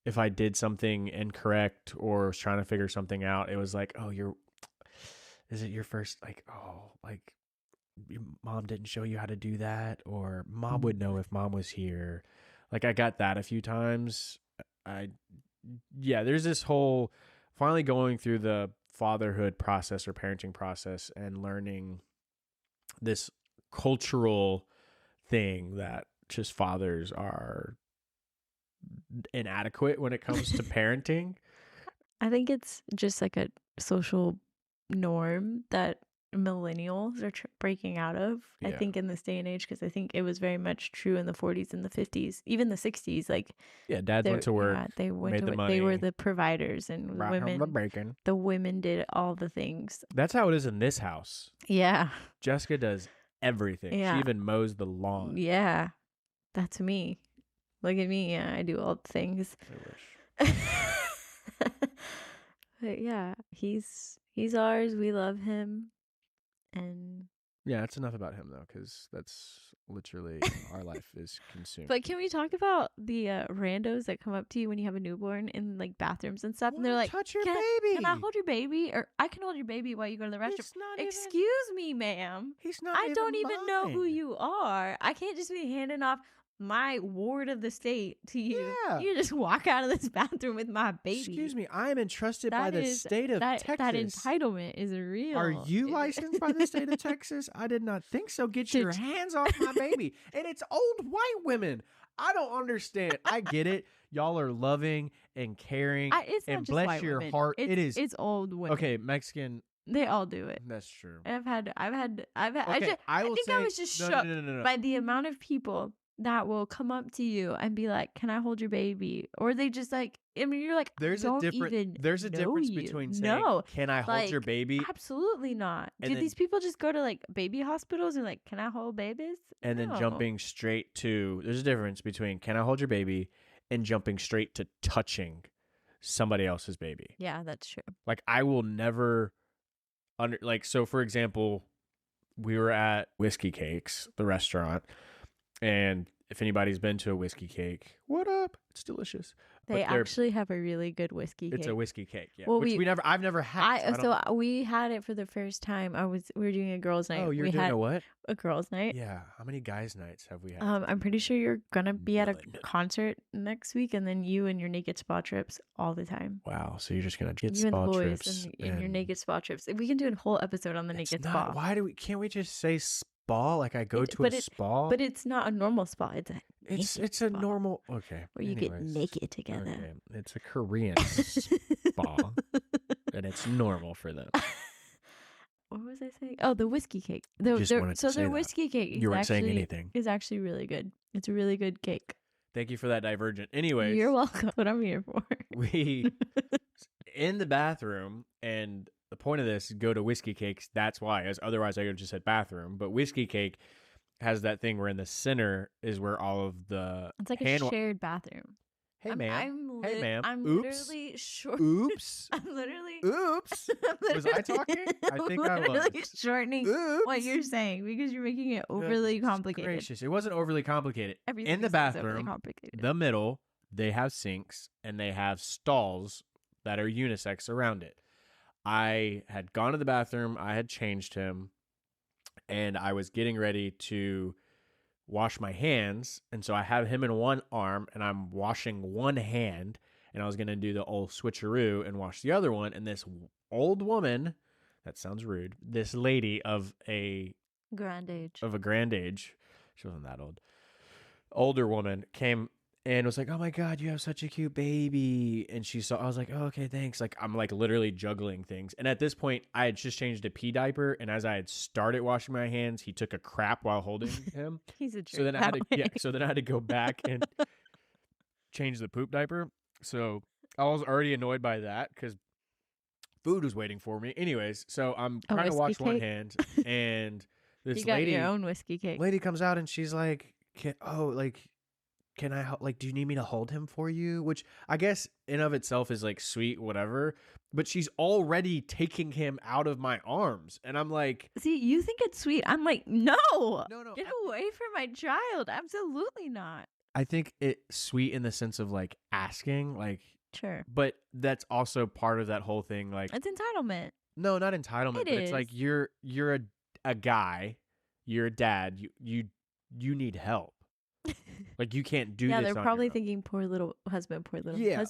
[SPEAKER 2] if I did something incorrect or was trying to figure something out, it was like, oh, is it your first, like, oh, like, your mom didn't show you how to do that, or mom would know if mom was here. Like, I got that a few times. There's this whole finally going through the fatherhood process or parenting process and learning this cultural thing that just fathers are inadequate when it comes to parenting.
[SPEAKER 1] I think it's just like a social norm that millennials are breaking out of. I think in this day and age, because I think it was very much true in the 40s and the 50s, even the 60s. Like,
[SPEAKER 2] dads went to work.
[SPEAKER 1] They went
[SPEAKER 2] made
[SPEAKER 1] to
[SPEAKER 2] the
[SPEAKER 1] work.
[SPEAKER 2] money,
[SPEAKER 1] they were the providers, and the women did all the things.
[SPEAKER 2] That's how it is in this house.
[SPEAKER 1] Yeah,
[SPEAKER 2] Jessica does everything. Yeah. She even mows the lawn.
[SPEAKER 1] Yeah, that's me. Look at me. Yeah, I do all the things. I wish. But yeah, he's ours. We love him. And
[SPEAKER 2] yeah, it's enough about him though, because that's literally our life is consumed.
[SPEAKER 1] But can we talk about the randos that come up to you when you have a newborn in like bathrooms and stuff, and they're like,
[SPEAKER 2] touch your baby.
[SPEAKER 1] Can I hold your baby? Or I can hold your baby while you go to the restroom. Excuse me, ma'am.
[SPEAKER 2] He's not.
[SPEAKER 1] I don't even know who you are. I can't just be handing off my ward of the state to you. Yeah. You just walk out of this bathroom with my baby.
[SPEAKER 2] Excuse me, I am entrusted by the state of Texas.
[SPEAKER 1] That entitlement is real.
[SPEAKER 2] Are you licensed by the state of Texas? I did not think so. Get your hands off my baby. And it's old white women. I don't understand. I get it. Y'all are loving and caring. And bless your heart.
[SPEAKER 1] It's old women.
[SPEAKER 2] Okay, Mexican.
[SPEAKER 1] They all do it.
[SPEAKER 2] That's true.
[SPEAKER 1] And I
[SPEAKER 2] Okay,
[SPEAKER 1] I was just shocked by the amount of people that will come up to you and be like, "Can I hold your baby?" Or they just like, I mean, you're like,
[SPEAKER 2] there's a difference between saying, "Can I hold your baby?"
[SPEAKER 1] Absolutely not. Do these people just go to like baby hospitals and like, "Can I hold babies?"
[SPEAKER 2] And then jumping straight to, there's a difference between "Can I hold your baby?" and jumping straight to touching somebody else's baby.
[SPEAKER 1] Yeah, that's true.
[SPEAKER 2] Like, I will never so for example, we were at Whiskey Cakes, the restaurant. And if anybody's been to a whiskey cake, what up? It's delicious.
[SPEAKER 1] They actually have a really good whiskey cake.
[SPEAKER 2] It's a whiskey cake, yeah. Well, I've never had.
[SPEAKER 1] We had it for the first time. We were doing a girls' night.
[SPEAKER 2] Oh, you're doing a what?
[SPEAKER 1] A girls' night.
[SPEAKER 2] Yeah. How many guys' nights have we had?
[SPEAKER 1] I'm pretty sure you're gonna be at a concert next week, and then you and your naked spa trips all the time.
[SPEAKER 2] Wow. So you're just gonna get spa trips
[SPEAKER 1] and your naked spa trips. We can do a whole episode on the naked spa.
[SPEAKER 2] Can't we just say spa? Like, I go to a spa?
[SPEAKER 1] But it's not a normal spa.
[SPEAKER 2] It's a
[SPEAKER 1] spa,
[SPEAKER 2] normal. Okay.
[SPEAKER 1] where you get
[SPEAKER 2] Anyways.
[SPEAKER 1] naked together.
[SPEAKER 2] Okay. It's a Korean spa, and it's normal for them.
[SPEAKER 1] What was I saying? Oh, the whiskey cake.
[SPEAKER 2] Just wanted to say
[SPEAKER 1] Their
[SPEAKER 2] that.
[SPEAKER 1] whiskey cake
[SPEAKER 2] You weren't saying anything.
[SPEAKER 1] is actually really good. It's a really good cake.
[SPEAKER 2] Thank you for that divergent. Anyways,
[SPEAKER 1] You're welcome. That's what I'm here for.
[SPEAKER 2] we in the bathroom, and the point of this is go to whiskey cakes. That's why, as otherwise I would have just said bathroom. But whiskey cake has that thing where in the center is where all of the
[SPEAKER 1] It's like a shared bathroom.
[SPEAKER 2] Hey ma'am. Hey ma'am.
[SPEAKER 1] I'm
[SPEAKER 2] Oops.
[SPEAKER 1] literally short.
[SPEAKER 2] Oops.
[SPEAKER 1] I'm literally.
[SPEAKER 2] Oops. Was I talking? I think I was.
[SPEAKER 1] Shortening
[SPEAKER 2] Oops.
[SPEAKER 1] what you're saying because you're making it overly complicated.
[SPEAKER 2] Gracious. It wasn't overly complicated.
[SPEAKER 1] Everything
[SPEAKER 2] in the
[SPEAKER 1] is
[SPEAKER 2] bathroom,
[SPEAKER 1] overly complicated.
[SPEAKER 2] the middle, they have sinks and they have stalls that are unisex around it. I had gone to the bathroom. I had changed him, and I was getting ready to wash my hands. And so I have him in one arm, and I'm washing one hand, and I was going to do the old switcheroo and wash the other one. And this old woman, that sounds rude, this lady of a
[SPEAKER 1] grand age,
[SPEAKER 2] she wasn't that old, older woman came and was like, "Oh my God, you have such a cute baby." And she saw, I was like, "Oh, okay, thanks." Like, I'm like literally juggling things. And at this point, I had just changed a pee diaper. And as I had started washing my hands, he took a crap while holding him.
[SPEAKER 1] He's a jerk.
[SPEAKER 2] So then I had to go back and change the poop diaper. So I was already annoyed by that because food was waiting for me. Anyways, so I'm trying to wash one hand, and this
[SPEAKER 1] you got your own whiskey cake.
[SPEAKER 2] Lady comes out and she's like, can I help? Like, do you need me to hold him for you? Which I guess in of itself is like sweet, whatever. But she's already taking him out of my arms. And I'm like,
[SPEAKER 1] see, you think it's sweet. I'm like, no.
[SPEAKER 2] No.
[SPEAKER 1] Get away from my child. Absolutely not.
[SPEAKER 2] I think it's sweet in the sense of like asking, like,
[SPEAKER 1] sure.
[SPEAKER 2] But that's also part of that whole thing. Like,
[SPEAKER 1] it's entitlement.
[SPEAKER 2] No, not entitlement. It's like you're a guy, you're a dad, you need help. Like, you can't do this.
[SPEAKER 1] Yeah, they're probably thinking, poor little husband.
[SPEAKER 2] Yeah.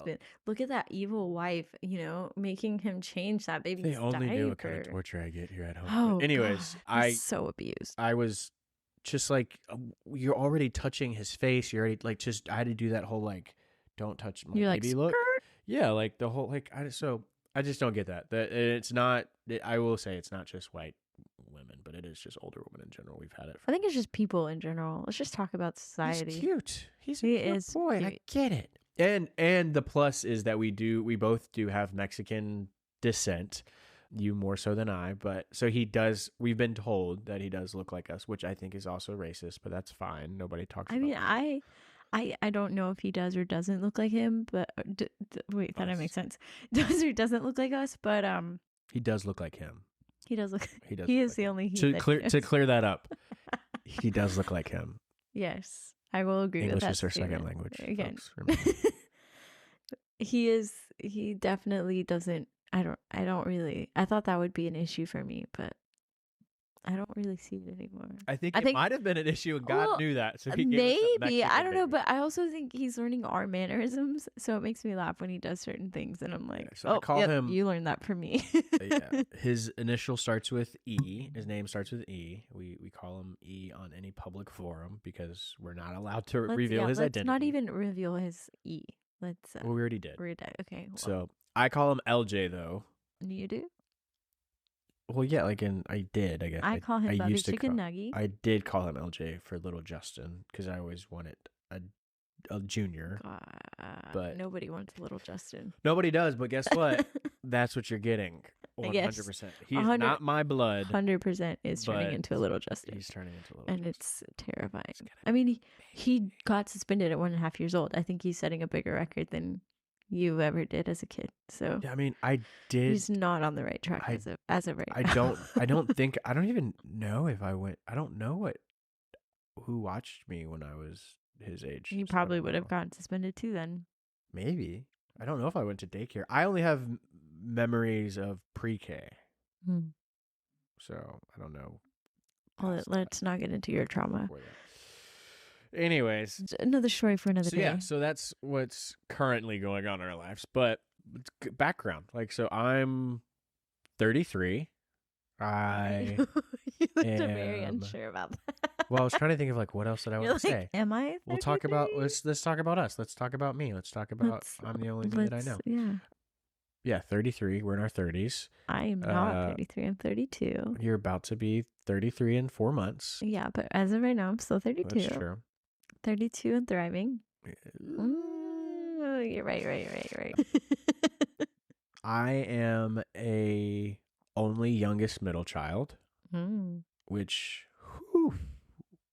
[SPEAKER 1] Look at that evil wife, making him change that baby's diaper.
[SPEAKER 2] They only knew what kind of torture I get here at home.
[SPEAKER 1] Oh,
[SPEAKER 2] but anyways,
[SPEAKER 1] God, he's so abused.
[SPEAKER 2] I was just like, you're already touching his face. You're already like, I had to do that whole like, don't touch my baby look. Yeah, like the whole like, I just don't get that. That it's not. I will say it's not just white women, but it is just older women in general. We've had it.
[SPEAKER 1] I think it's just people in general. Let's just talk about society.
[SPEAKER 2] He's cute. He is a cute boy. Cute. I get it. And the plus is that we both do have Mexican descent. You more so than I, but so he does. We've been told that he does look like us, which I think is also racist, but that's fine. Nobody talks. I mean,
[SPEAKER 1] that. I don't know if he does or doesn't look like him, but wait, that makes sense. Does or doesn't look like us, but
[SPEAKER 2] he does look like him.
[SPEAKER 1] He does look.
[SPEAKER 2] He does.
[SPEAKER 1] He is the only he.
[SPEAKER 2] To clear that up, he does look like him.
[SPEAKER 1] Yes, I will agree with that.
[SPEAKER 2] English is our second language.
[SPEAKER 1] Again, he definitely doesn't. I don't really. I thought that would be an issue for me, but I don't really see it anymore.
[SPEAKER 2] I think it might have been an issue, and God knew that. So he maybe
[SPEAKER 1] I don't know, but I also think he's learning our mannerisms, so it makes me laugh when he does certain things, and I'm like, I call him. You learned that from me.
[SPEAKER 2] Yeah, his initial starts with E. His name starts with E. We call him E on any public forum because we're not allowed to reveal his identity.
[SPEAKER 1] Let's not even reveal his E. Let's.
[SPEAKER 2] Well, we already did.
[SPEAKER 1] Okay. Well.
[SPEAKER 2] So I call him LJ though.
[SPEAKER 1] You do?
[SPEAKER 2] Well, yeah, I did, I guess.
[SPEAKER 1] I call him Bobby Chicken Nugget.
[SPEAKER 2] I did call him LJ for little Justin because I always wanted a junior. But
[SPEAKER 1] nobody wants little Justin.
[SPEAKER 2] Nobody does, but guess what? That's what you're getting. 100%. He's not my blood.
[SPEAKER 1] 100% is turning into a little Justin.
[SPEAKER 2] He's turning into a little
[SPEAKER 1] and Justin. It's terrifying. I mean, he got suspended at 1.5 years old. I think he's setting a bigger record than you ever did as a kid. So
[SPEAKER 2] yeah, I mean, I did.
[SPEAKER 1] He's not on the right track as of right now.
[SPEAKER 2] I don't even know if I went. I don't know who watched me when I was his age.
[SPEAKER 1] He probably would have gotten suspended too then.
[SPEAKER 2] Maybe. I don't know if I went to daycare. I only have memories of pre-K. So I don't know.
[SPEAKER 1] Well, let's not get into your trauma.
[SPEAKER 2] Anyways,
[SPEAKER 1] another story for another day.
[SPEAKER 2] Yeah, so that's what's currently going on in our lives. But background, so I'm 33. I
[SPEAKER 1] you looked very unsure about that.
[SPEAKER 2] Well, I was trying to think of like what else did I want
[SPEAKER 1] You're
[SPEAKER 2] to
[SPEAKER 1] like,
[SPEAKER 2] say.
[SPEAKER 1] am I
[SPEAKER 2] We'll talk about
[SPEAKER 1] 33?
[SPEAKER 2] let's talk about us. Let's talk about me. Let's talk about I'm the only me that I know.
[SPEAKER 1] Yeah.
[SPEAKER 2] Yeah, 33. We're in our 30s.
[SPEAKER 1] I am not 33. I'm 32.
[SPEAKER 2] You're about to be 33 in 4 months.
[SPEAKER 1] Yeah, but as of right now, I'm still
[SPEAKER 2] That's
[SPEAKER 1] 32.
[SPEAKER 2] true.
[SPEAKER 1] 32 and thriving. You're right.
[SPEAKER 2] I am a only youngest middle child, which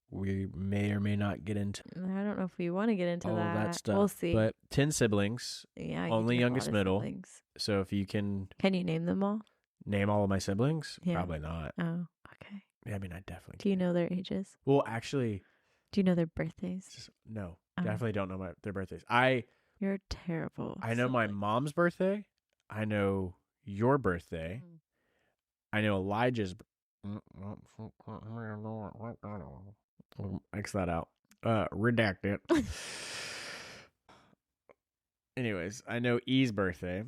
[SPEAKER 2] we may or may not get into.
[SPEAKER 1] I don't know if we want to get into
[SPEAKER 2] all of that stuff.
[SPEAKER 1] We'll see.
[SPEAKER 2] But 10 siblings.
[SPEAKER 1] Yeah,
[SPEAKER 2] only youngest middle.
[SPEAKER 1] Siblings.
[SPEAKER 2] So if you can
[SPEAKER 1] you name them all?
[SPEAKER 2] Name all of my siblings?
[SPEAKER 1] Yeah.
[SPEAKER 2] Probably not.
[SPEAKER 1] Oh, okay.
[SPEAKER 2] Yeah, I mean, I definitely.
[SPEAKER 1] Do you know their ages?
[SPEAKER 2] Well, actually.
[SPEAKER 1] Do you know their birthdays?
[SPEAKER 2] No, definitely don't know their birthdays.
[SPEAKER 1] You're terrible.
[SPEAKER 2] I know my mom's birthday. I know your birthday. I know Elijah's. X that out. Redact it. Anyways, I know E's birthday.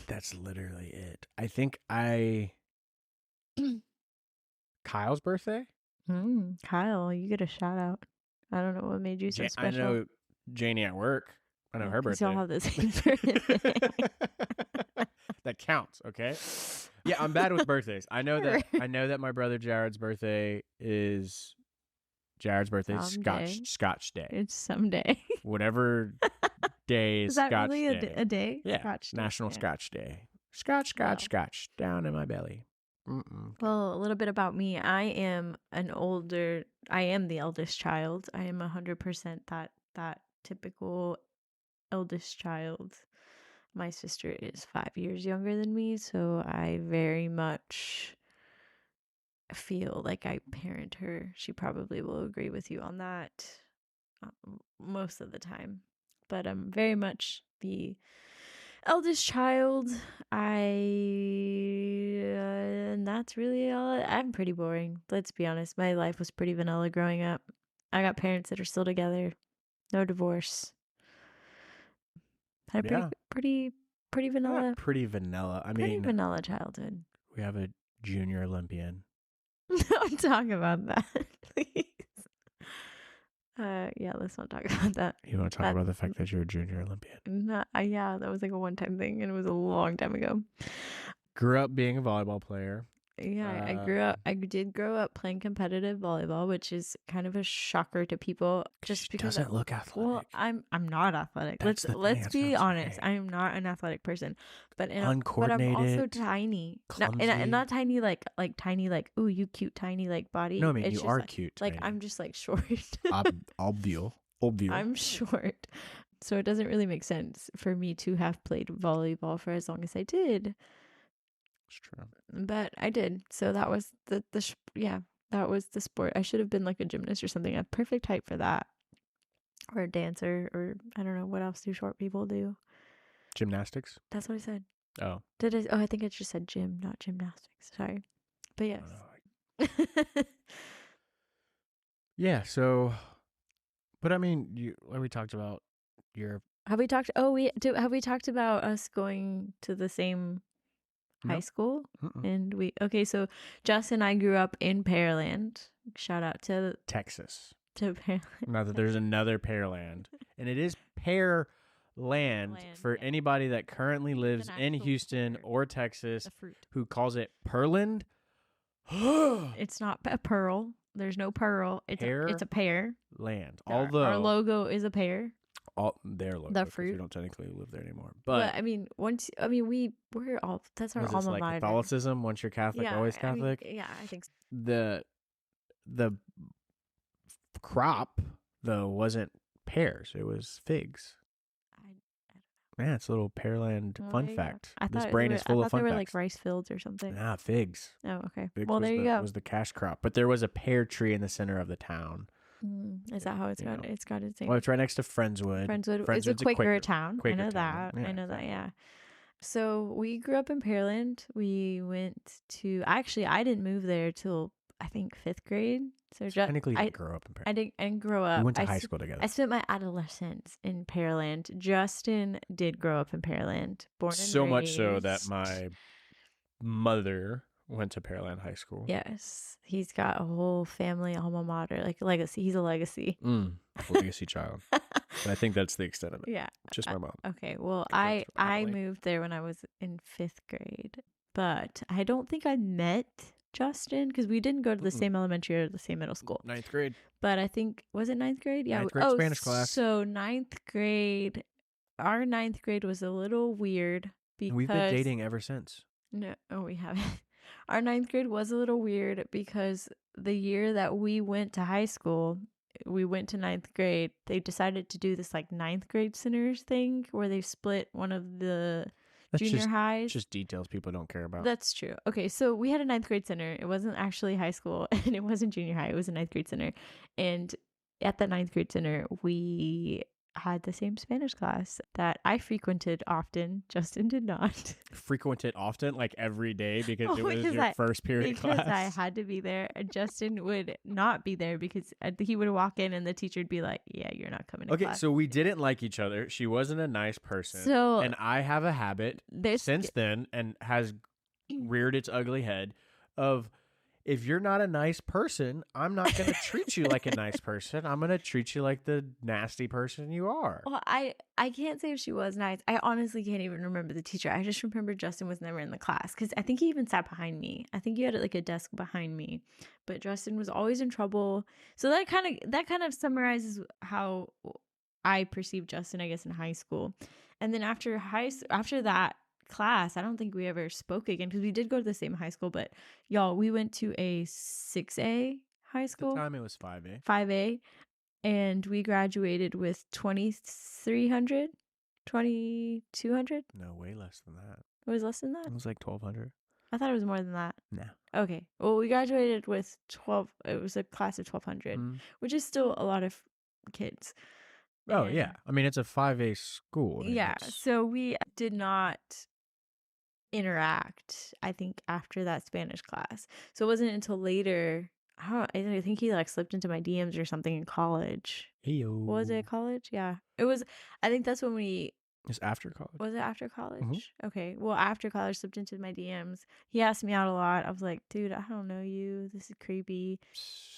[SPEAKER 2] That's literally it. I think Kyle's birthday?
[SPEAKER 1] Kyle, you get a shout out. I don't know what made you so special.
[SPEAKER 2] I know Janie at work. I know her birthday.
[SPEAKER 1] Y'all have the same birthday.
[SPEAKER 2] That counts, okay? Yeah, I'm bad with birthdays. I know that my brother Jared's birthday is Scotch Day.
[SPEAKER 1] It's someday.
[SPEAKER 2] Whatever day is
[SPEAKER 1] that
[SPEAKER 2] Scotch
[SPEAKER 1] really
[SPEAKER 2] Day.
[SPEAKER 1] A day?
[SPEAKER 2] Yeah,
[SPEAKER 1] Scotch
[SPEAKER 2] National
[SPEAKER 1] Day.
[SPEAKER 2] Scotch Day. Scotch down in my belly.
[SPEAKER 1] Well, a little bit about me. I am the eldest child. I am 100% that typical eldest child. My sister is 5 years younger than me, so I very much feel like I parent her. She probably will agree with you on that most of the time. But I'm very much the eldest child. And that's really all. I'm pretty boring. Let's be honest. My life was pretty vanilla growing up. I got parents that are still together. No divorce. Had a pretty vanilla.
[SPEAKER 2] Not pretty vanilla. I mean,
[SPEAKER 1] vanilla childhood.
[SPEAKER 2] We have a junior Olympian.
[SPEAKER 1] Don't talk about that, please. Yeah, let's not talk about that.
[SPEAKER 2] You want to talk about the fact that you're a junior Olympian?
[SPEAKER 1] Yeah, that was like a one-time thing, and it was a long time ago.
[SPEAKER 2] Grew up being a volleyball player.
[SPEAKER 1] Yeah, I did grow up playing competitive volleyball, which is kind of a shocker to people. Just because
[SPEAKER 2] doesn't look athletic.
[SPEAKER 1] Well, I'm not athletic. Let's be honest. I am not an athletic person, but
[SPEAKER 2] uncoordinated.
[SPEAKER 1] But I'm also tiny. Not tiny like tiny like ooh you cute tiny like body.
[SPEAKER 2] No, I mean you are cute.
[SPEAKER 1] Like I'm just like short.
[SPEAKER 2] Obvious.
[SPEAKER 1] I'm short, so it doesn't really make sense for me to have played volleyball for as long as I did.
[SPEAKER 2] It's true.
[SPEAKER 1] But I did. So that was that was the sport. I should have been like a gymnast or something. A perfect height for that. Or a dancer, or I don't know, what else do short people do?
[SPEAKER 2] Gymnastics?
[SPEAKER 1] That's what I said.
[SPEAKER 2] Oh.
[SPEAKER 1] I think I just said gym, not gymnastics. Sorry. But yes.
[SPEAKER 2] Yeah, so but I mean, we talked about your
[SPEAKER 1] Have we talked about us going to the same high school? And so Jess and I grew up in Pearland. Shout out to
[SPEAKER 2] Texas.
[SPEAKER 1] To Pearland.
[SPEAKER 2] Now that there's another Pearland, and it is Pearland for anybody that currently lives in Houston or Texas who calls it Pearland.
[SPEAKER 1] It's not a pearl. There's no pearl. It's a pear.
[SPEAKER 2] Land.
[SPEAKER 1] Although our logo is a pear.
[SPEAKER 2] Their logo.
[SPEAKER 1] The fruit.
[SPEAKER 2] We don't technically live there anymore. But
[SPEAKER 1] I mean, we're all. That's our alma
[SPEAKER 2] like
[SPEAKER 1] mater.
[SPEAKER 2] Catholicism. Once you're Catholic, always Catholic.
[SPEAKER 1] I think so.
[SPEAKER 2] The crop though wasn't pears; it was figs. Yeah, it's a little Pearland fun fact. This brain is full of fun facts.
[SPEAKER 1] They were like rice fields or something.
[SPEAKER 2] Nah, figs.
[SPEAKER 1] Oh, okay.
[SPEAKER 2] Figs
[SPEAKER 1] there you go.
[SPEAKER 2] Was the cash crop, but there was a pear tree in the center of the town.
[SPEAKER 1] Is that how it's got? It's got its name.
[SPEAKER 2] Well, it's right next to Friendswood.
[SPEAKER 1] Friendswood's a Quaker town. I know that. Yeah, I know that. Yeah. So we grew up in Pearland. We went to. Actually, I didn't move there till I think 5th grade. So
[SPEAKER 2] technically, you didn't grow up in Pearland.
[SPEAKER 1] I didn't grow up.
[SPEAKER 2] We went to high school together.
[SPEAKER 1] I spent my adolescence in Pearland. Justin did grow up in Pearland. Born and
[SPEAKER 2] so
[SPEAKER 1] raised.
[SPEAKER 2] much so that my mother went to Pearland High School.
[SPEAKER 1] Yes. He's got a whole family alma mater, like legacy. He's a legacy.
[SPEAKER 2] Legacy child. But I think that's the extent of it.
[SPEAKER 1] Yeah.
[SPEAKER 2] Just my mom.
[SPEAKER 1] Okay. Well,
[SPEAKER 2] Confirmed
[SPEAKER 1] I
[SPEAKER 2] happily.
[SPEAKER 1] moved there when I was in 5th grade, but I don't think I met Justin because we didn't go to the same elementary or the same middle school.
[SPEAKER 2] 9th grade.
[SPEAKER 1] But I think, was it 9th grade? Yeah.
[SPEAKER 2] 9th grade Spanish class.
[SPEAKER 1] So 9th grade, our 9th grade was a little weird because
[SPEAKER 2] We've been dating ever since.
[SPEAKER 1] No, we haven't. Our 9th grade was a little weird because the year that we went to high school, we went to 9th grade. They decided to do this like 9th grade centers thing where they split one of the junior highs.
[SPEAKER 2] Just details people don't care about.
[SPEAKER 1] That's true. Okay, so we had a 9th grade center. It wasn't actually high school and it wasn't junior high. It was a 9th grade center. And at the 9th grade center, we had the same Spanish class that I frequented often. Justin did not.
[SPEAKER 2] Frequented often, like every day, because it was your first period class?
[SPEAKER 1] Because I had to be there. And Justin would not be there because he would walk in and the teacher would be like, yeah, you're not coming to class.
[SPEAKER 2] Okay, so we didn't like each other. She wasn't a nice person.
[SPEAKER 1] So,
[SPEAKER 2] and I have a habit since then and has reared its ugly head of, if you're not a nice person, I'm not going to treat you like a nice person. I'm going to treat you like the nasty person you are.
[SPEAKER 1] Well, I can't say if she was nice. I honestly can't even remember the teacher. I just remember Justin was never in the class because I think he even sat behind me. I think he had like a desk behind me, but Justin was always in trouble. So that kind of summarizes how I perceived Justin, I guess, in high school. And then after that class, I don't think we ever spoke again because we did go to the same high school, but y'all, we went to a 6A high school.
[SPEAKER 2] At the time it was 5A.
[SPEAKER 1] 5A, and we graduated with 2,300, 2,200.
[SPEAKER 2] No, way less than that.
[SPEAKER 1] It was less than that?
[SPEAKER 2] It was like 1,200.
[SPEAKER 1] I thought it was more than that.
[SPEAKER 2] No.
[SPEAKER 1] Okay. Well, we graduated with 12. It was a class of 1,200, which is still a lot of kids.
[SPEAKER 2] Oh, and yeah. I mean, it's a 5A school.
[SPEAKER 1] Yeah. So we did not interact, I think, after that Spanish class. So it wasn't until later. I think he like slipped into my DMs or something in college.
[SPEAKER 2] Eyo.
[SPEAKER 1] Was it college? Yeah. It was. I think that's when we.
[SPEAKER 2] It's after college.
[SPEAKER 1] Was it after college? Okay. Well, after college, slipped into my DMs. He asked me out a lot. I was like, dude, I don't know you. This is creepy.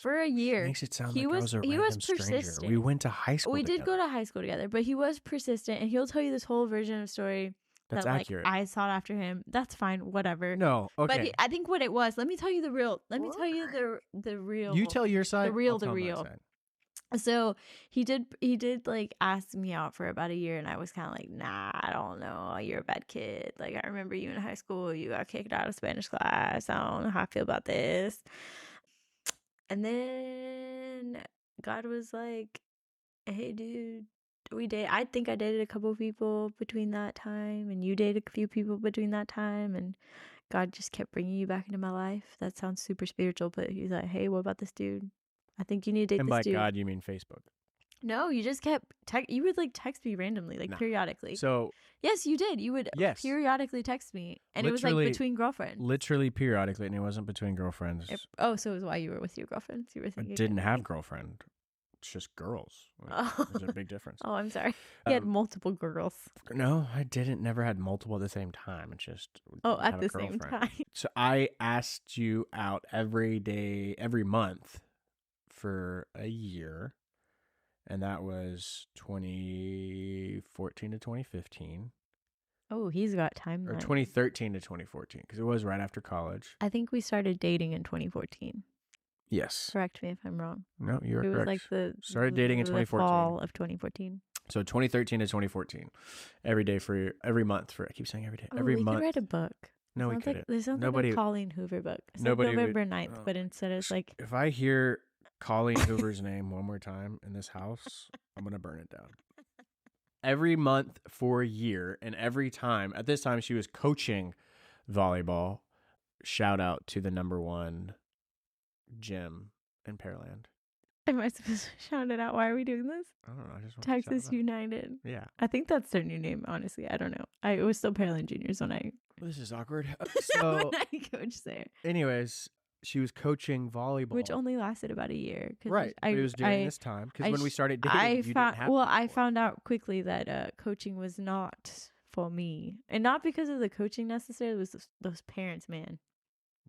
[SPEAKER 1] For a year.
[SPEAKER 2] Makes it sound like I was a random stranger. We went to high school together.
[SPEAKER 1] We did go to high school together, but he was persistent, and he'll tell you this whole version of the story.
[SPEAKER 2] That's accurate.
[SPEAKER 1] I sought after him. That's fine. Whatever.
[SPEAKER 2] No. Okay.
[SPEAKER 1] But I think what it was. Let me tell you the real. Let me tell you the real.
[SPEAKER 2] You tell your side.
[SPEAKER 1] The real. So he did like ask me out for about a year, and I was kind of like, nah, I don't know. You're a bad kid. Like, I remember you in high school. You got kicked out of Spanish class. I don't know how I feel about this. And then God was like, hey, dude. I think I dated a couple of people between that time, and you dated a few people between that time, and God just kept bringing you back into my life. That sounds super spiritual, but he's like, hey, what about this dude? I think you need to date this dude.
[SPEAKER 2] And by God, you mean Facebook?
[SPEAKER 1] No, you just kept you would like text me randomly, like periodically.
[SPEAKER 2] So
[SPEAKER 1] yes, you did. You would periodically text me, and it was like between girlfriends.
[SPEAKER 2] Literally periodically, and it wasn't between girlfriends.
[SPEAKER 1] So it was why you were with your girlfriends. You were thinking
[SPEAKER 2] I didn't have girlfriend. It's just girls. There's a big difference.
[SPEAKER 1] Oh, I'm sorry. You had multiple girls.
[SPEAKER 2] No, I didn't. Never had multiple at the same time. It's just
[SPEAKER 1] at the same time.
[SPEAKER 2] So I asked you out every day, every month for a year, and that was 2014 to 2015.
[SPEAKER 1] Oh, he's got time.
[SPEAKER 2] Or 2013 to 2014, because it was right after college.
[SPEAKER 1] I think we started dating in 2014.
[SPEAKER 2] Yes.
[SPEAKER 1] Correct me if I'm wrong.
[SPEAKER 2] No, you're correct.
[SPEAKER 1] It was like
[SPEAKER 2] started dating in 2014.
[SPEAKER 1] Fall of 2014.
[SPEAKER 2] So 2013 to 2014. Every month for, I keep saying every day. Every month.
[SPEAKER 1] We could write a book.
[SPEAKER 2] No, we couldn't.
[SPEAKER 1] There's something like Colleen Hoover book. It's
[SPEAKER 2] nobody
[SPEAKER 1] like November 9th, but instead it's like.
[SPEAKER 2] If I hear Colleen Hoover's name one more time in this house, I'm going to burn it down. Every month for a year, and every time, at this time she was coaching volleyball. Shout out to the #1 gym in Pearland.
[SPEAKER 1] Am I supposed to shout it out? Why are we doing this?
[SPEAKER 2] I don't know. I just want
[SPEAKER 1] Texas United.
[SPEAKER 2] Yeah.
[SPEAKER 1] I think that's their new name, honestly. I don't know. It was still Pearland Juniors when I...
[SPEAKER 2] This is awkward. So,
[SPEAKER 1] when I coached there.
[SPEAKER 2] Anyways, she was coaching volleyball.
[SPEAKER 1] Which only lasted about a year.
[SPEAKER 2] Right. It was during this time. Because when we started dating, you didn't have
[SPEAKER 1] I found out quickly that coaching was not for me. And not because of the coaching necessarily. It was those parents, man.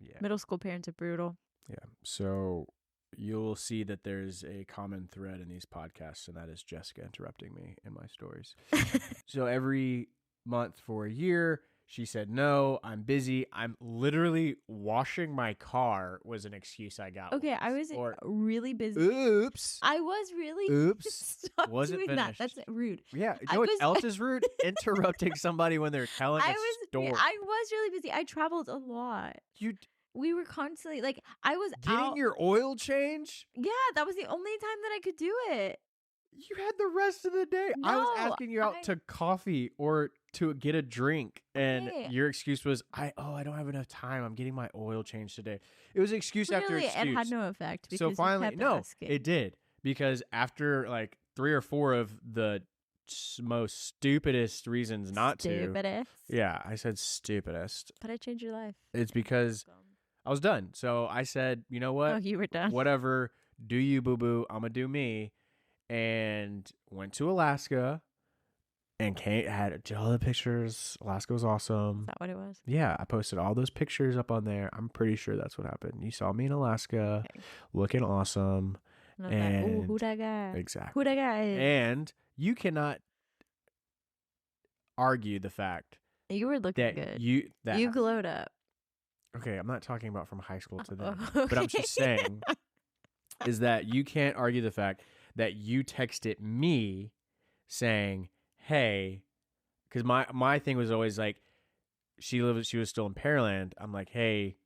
[SPEAKER 2] Yeah.
[SPEAKER 1] Middle school parents are brutal.
[SPEAKER 2] Yeah. So you'll see that there's a common thread in these podcasts, and that is Jessica interrupting me in my stories. So every month for a year, she said, no, I'm busy. I'm literally washing my car was an excuse I got.
[SPEAKER 1] Okay, I was really busy.
[SPEAKER 2] Oops.
[SPEAKER 1] I was really.
[SPEAKER 2] Oops.
[SPEAKER 1] Stop
[SPEAKER 2] Wasn't
[SPEAKER 1] doing
[SPEAKER 2] finished.
[SPEAKER 1] that. That's rude.
[SPEAKER 2] Yeah. You know what else is rude? Interrupting somebody when they're telling a story.
[SPEAKER 1] I was really busy. I traveled a lot. We were constantly like, I was
[SPEAKER 2] getting your oil change.
[SPEAKER 1] Yeah, that was the only time that I could do it.
[SPEAKER 2] You had the rest of the day.
[SPEAKER 1] No,
[SPEAKER 2] I was asking you out to coffee or to get a drink, and your excuse was, I don't have enough time. I'm getting my oil change today. It was excuse after excuse.
[SPEAKER 1] It had no effect.
[SPEAKER 2] So finally, it did, because after like 3 or 4 of the most stupidest reasons not to. Yeah, I said stupidest.
[SPEAKER 1] But I changed your life.
[SPEAKER 2] It's because I was done. So I said, you know what?
[SPEAKER 1] Oh, you were done.
[SPEAKER 2] Whatever. Do you, boo-boo. I'm going to do me. And went to Alaska and had all the pictures. Alaska was awesome.
[SPEAKER 1] Is that what it was?
[SPEAKER 2] Yeah, I posted all those pictures up on there. I'm pretty sure that's what happened. You saw me in Alaska, looking awesome. And
[SPEAKER 1] ooh, who that guy?
[SPEAKER 2] Exactly.
[SPEAKER 1] Who that guy is?
[SPEAKER 2] And you cannot argue the fact
[SPEAKER 1] you were looking good. You glowed up.
[SPEAKER 2] Okay, I'm not talking about from high school to then, but I'm just saying is that you can't argue the fact that you texted me saying, hey, because my thing was always like, she was still in Pearland. I'm like, hey,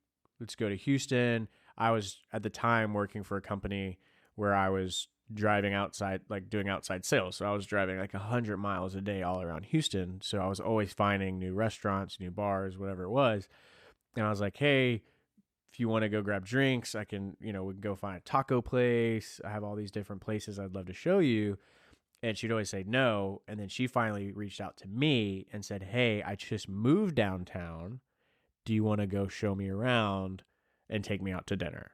[SPEAKER 2] let's go to Houston. I was at the time working for a company where I was driving outside, like doing outside sales. So I was driving like 100 miles a day all around Houston. So I was always finding new restaurants, new bars, whatever it was. And I was like, hey, if you want to go grab drinks, I can, we can go find a taco place. I have all these different places I'd love to show you. And she'd always say no. And then she finally reached out to me and said, hey, I just moved downtown. Do you want to go show me around and take me out to dinner?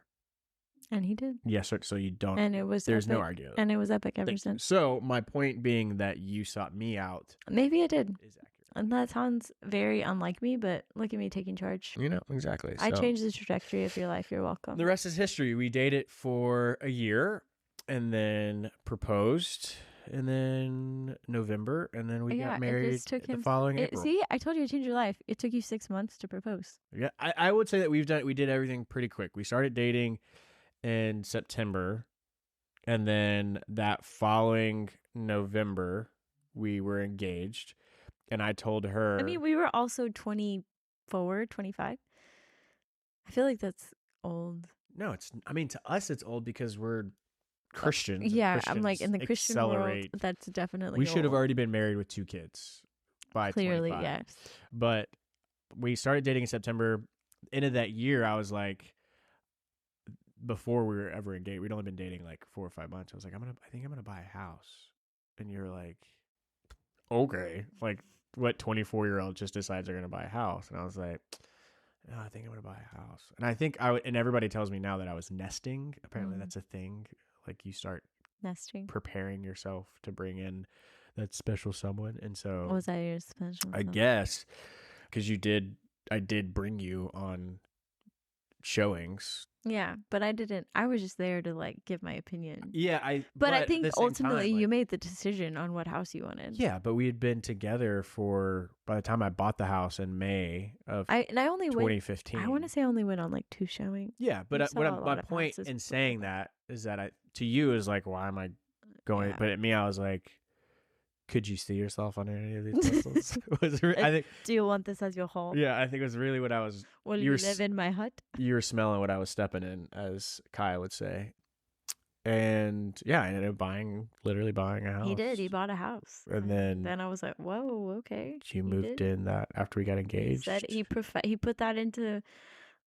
[SPEAKER 2] And he did. Yes, sir. So you don't. And it was there's epic. No argument.
[SPEAKER 1] And it was epic ever since.
[SPEAKER 2] So my point being that you sought me out.
[SPEAKER 1] Maybe I did. Is accurate. And that sounds very unlike me, but look at me taking charge.
[SPEAKER 2] Exactly.
[SPEAKER 1] I changed the trajectory of your life. You're welcome.
[SPEAKER 2] The rest is history. We dated for a year and then proposed, and then November, and then we got married the following April.
[SPEAKER 1] See, I told you I changed your life. It took you 6 months to propose.
[SPEAKER 2] Yeah, I would say that we did everything pretty quick. We started dating in September, and then that following November, we were engaged. And I told her...
[SPEAKER 1] I mean, we were also 24, 25. I feel like that's old.
[SPEAKER 2] No, to us, it's old because we're Christians.
[SPEAKER 1] Yeah,
[SPEAKER 2] Christians
[SPEAKER 1] I'm like, in the Christian world, that's definitely
[SPEAKER 2] We should have already been married with 2 kids by
[SPEAKER 1] clearly,
[SPEAKER 2] 25.
[SPEAKER 1] Yes.
[SPEAKER 2] But we started dating in September. End of that year, I was like... Before we were ever engaged, we'd only been dating like 4 or 5 months. I was like, I think I'm going to buy a house. And you're like, okay. Like... What 24-year-old just decides they're going to buy a house? And I was like, I think I'm going to buy a house. And I think and everybody tells me now that I was nesting. Apparently that's a thing. Like you start
[SPEAKER 1] nesting,
[SPEAKER 2] preparing yourself to bring in that special someone. And so
[SPEAKER 1] was that your special
[SPEAKER 2] I guess because I did bring you on showings.
[SPEAKER 1] Yeah, but I didn't. I was just there to like give my opinion.
[SPEAKER 2] Yeah,
[SPEAKER 1] But I think ultimately you made the decision on what house you wanted.
[SPEAKER 2] Yeah, but we had been together by the time I bought the house in May of 2015.
[SPEAKER 1] I want to say I only went on like 2 showings.
[SPEAKER 2] Yeah, but my point in saying that is that to you is like, why am I going? Yeah. But at me, I was like, could you see yourself on any of these vessels? I think.
[SPEAKER 1] Do you want this as your home?
[SPEAKER 2] Yeah, I think it was really what I was.
[SPEAKER 1] Will you live in my hut?
[SPEAKER 2] You were smelling what I was stepping in, as Kai would say. And yeah, I ended up literally buying a house.
[SPEAKER 1] He did. He bought a house.
[SPEAKER 2] And
[SPEAKER 1] then I was like, whoa, okay.
[SPEAKER 2] You moved in that after we got engaged.
[SPEAKER 1] He put that into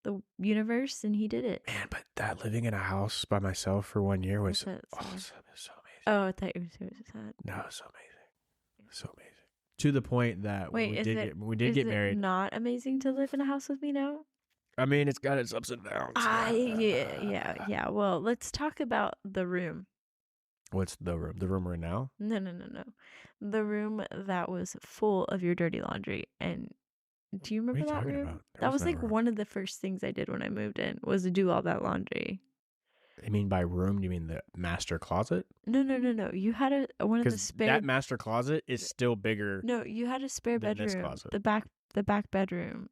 [SPEAKER 1] the universe, and he did it.
[SPEAKER 2] Man, but that living in a house by myself for 1 year was awesome. It was so amazing.
[SPEAKER 1] Oh, I thought you were so sad.
[SPEAKER 2] No, it was so amazing. So amazing. To the point that when we did get married.
[SPEAKER 1] Is it not amazing to live in a house with me now?
[SPEAKER 2] I mean, it's got its ups and downs.
[SPEAKER 1] Yeah. Well, let's talk about the room.
[SPEAKER 2] What's the room? The room we're in now?
[SPEAKER 1] No. The room that was full of your dirty laundry, and Do you
[SPEAKER 2] What are
[SPEAKER 1] remember
[SPEAKER 2] you
[SPEAKER 1] that
[SPEAKER 2] talking
[SPEAKER 1] room?
[SPEAKER 2] about? There
[SPEAKER 1] That
[SPEAKER 2] was
[SPEAKER 1] was
[SPEAKER 2] no
[SPEAKER 1] like
[SPEAKER 2] room.
[SPEAKER 1] one of the first things I did when I moved in was to do all that laundry.
[SPEAKER 2] I mean, by room, do you mean the master closet?
[SPEAKER 1] No. You had one of the
[SPEAKER 2] Because
[SPEAKER 1] spare.
[SPEAKER 2] that master closet is still bigger
[SPEAKER 1] No, you had a spare
[SPEAKER 2] than this
[SPEAKER 1] bedroom.
[SPEAKER 2] closet.
[SPEAKER 1] The back bedroom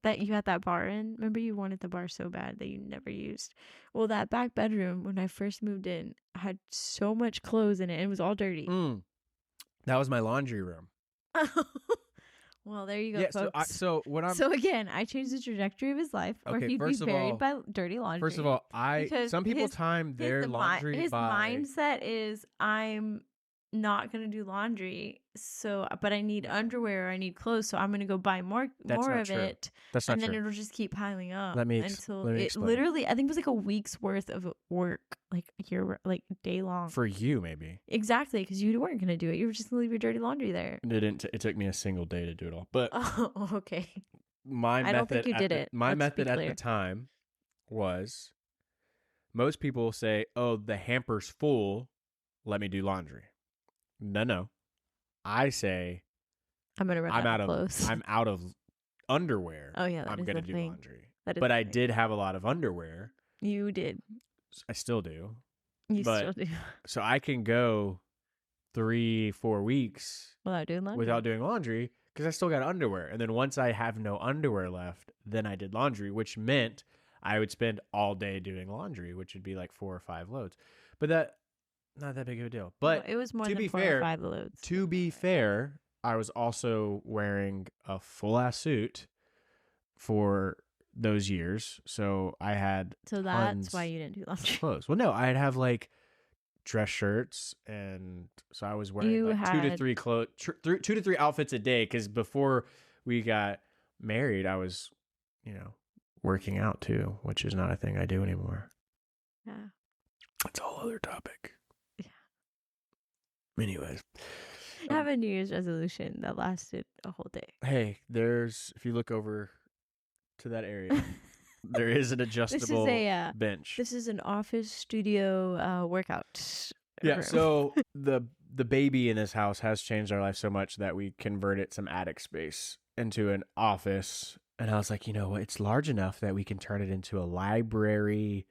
[SPEAKER 1] that you had that bar in. Remember, you wanted the bar so bad that you never used. Well, that back bedroom when I first moved in had so much clothes in it. It was all dirty.
[SPEAKER 2] That was my laundry room.
[SPEAKER 1] Well, there you go,
[SPEAKER 2] Yeah.
[SPEAKER 1] folks.
[SPEAKER 2] So
[SPEAKER 1] again, I changed the trajectory of his life, where
[SPEAKER 2] Okay,
[SPEAKER 1] he'd be
[SPEAKER 2] first of
[SPEAKER 1] buried
[SPEAKER 2] all-
[SPEAKER 1] by dirty laundry.
[SPEAKER 2] First of all,
[SPEAKER 1] because
[SPEAKER 2] some people time their laundry
[SPEAKER 1] his
[SPEAKER 2] by
[SPEAKER 1] mindset is I'm not gonna do laundry, so but I need underwear, or I need clothes, so I'm gonna go buy more
[SPEAKER 2] That's not
[SPEAKER 1] of
[SPEAKER 2] true.
[SPEAKER 1] it,
[SPEAKER 2] That's not
[SPEAKER 1] and then
[SPEAKER 2] true.
[SPEAKER 1] it'll just keep piling up
[SPEAKER 2] Let me
[SPEAKER 1] until it
[SPEAKER 2] explain.
[SPEAKER 1] literally, I think it was like a week's worth of work, like like day long.
[SPEAKER 2] For you, maybe.
[SPEAKER 1] Exactly, because you weren't gonna do it. You were just gonna leave your dirty laundry there.
[SPEAKER 2] It took me a single day to do it all. But
[SPEAKER 1] Oh, okay.
[SPEAKER 2] my
[SPEAKER 1] I don't think you did it.
[SPEAKER 2] My
[SPEAKER 1] Let's be
[SPEAKER 2] method at the
[SPEAKER 1] clear.
[SPEAKER 2] time was most people say, "Oh, the hamper's full. Let me do laundry." No. I say
[SPEAKER 1] I'm gonna run out of clothes.
[SPEAKER 2] I'm out of underwear.
[SPEAKER 1] Oh yeah, that
[SPEAKER 2] I'm
[SPEAKER 1] is
[SPEAKER 2] gonna
[SPEAKER 1] the
[SPEAKER 2] do
[SPEAKER 1] thing.
[SPEAKER 2] laundry.
[SPEAKER 1] That is
[SPEAKER 2] But
[SPEAKER 1] the
[SPEAKER 2] I
[SPEAKER 1] thing.
[SPEAKER 2] did have a lot of underwear.
[SPEAKER 1] You did.
[SPEAKER 2] I still do.
[SPEAKER 1] You
[SPEAKER 2] But-
[SPEAKER 1] still do.
[SPEAKER 2] So I can go 3-4 weeks
[SPEAKER 1] Without doing laundry.
[SPEAKER 2] without doing laundry because I still got underwear. And then once I have no underwear left, then I did laundry, which meant I would spend all day doing laundry, which would be like 4 or 5 loads. But that not that big of a deal. But
[SPEAKER 1] no, it was more
[SPEAKER 2] to
[SPEAKER 1] than
[SPEAKER 2] be
[SPEAKER 1] 4
[SPEAKER 2] fair-
[SPEAKER 1] or 5 loads.
[SPEAKER 2] to be fair, I was also wearing a full ass suit for those years, so I had
[SPEAKER 1] So that's
[SPEAKER 2] tons
[SPEAKER 1] why you didn't do
[SPEAKER 2] of
[SPEAKER 1] laundry.
[SPEAKER 2] clothes. Well, no, I'd have like dress shirts, and so I was wearing
[SPEAKER 1] You
[SPEAKER 2] like two to
[SPEAKER 1] had-
[SPEAKER 2] three 2 to 3 outfits a day. Because before we got married, I was, working out too, which is not a thing I do anymore.
[SPEAKER 1] Yeah.
[SPEAKER 2] That's a whole other topic.
[SPEAKER 1] Yeah.
[SPEAKER 2] Anyways,
[SPEAKER 1] I have a New Year's resolution that lasted a whole day.
[SPEAKER 2] hey, if you look over to that area, there is an adjustable bench.
[SPEAKER 1] This is an office studio workout.
[SPEAKER 2] Yeah,
[SPEAKER 1] room.
[SPEAKER 2] so the baby in this house has changed our life so much that we converted some attic space into an office. And I was like, you know what? It's large enough that we can turn it into a library,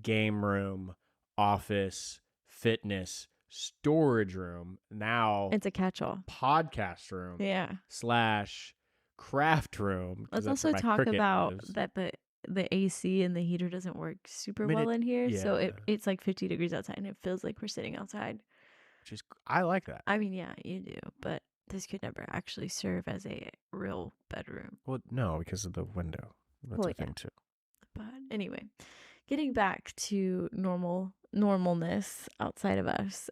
[SPEAKER 2] game room, office, fitness, storage room. Now
[SPEAKER 1] It's a catch-all.
[SPEAKER 2] podcast room
[SPEAKER 1] Yeah.
[SPEAKER 2] / craft room. 'cause
[SPEAKER 1] Let's
[SPEAKER 2] that's where
[SPEAKER 1] also
[SPEAKER 2] my
[SPEAKER 1] talk
[SPEAKER 2] cricket
[SPEAKER 1] about
[SPEAKER 2] lives.
[SPEAKER 1] that the AC and the heater doesn't work super
[SPEAKER 2] I mean,
[SPEAKER 1] well in here. So
[SPEAKER 2] yeah.
[SPEAKER 1] it's like 50 degrees outside and it feels like we're sitting outside.
[SPEAKER 2] I like that.
[SPEAKER 1] I mean, yeah, you do, but this could never actually serve as a real bedroom.
[SPEAKER 2] Well, no, because of the window. That's
[SPEAKER 1] Well,
[SPEAKER 2] a
[SPEAKER 1] yeah.
[SPEAKER 2] thing too.
[SPEAKER 1] But anyway, getting back to normalness outside of us.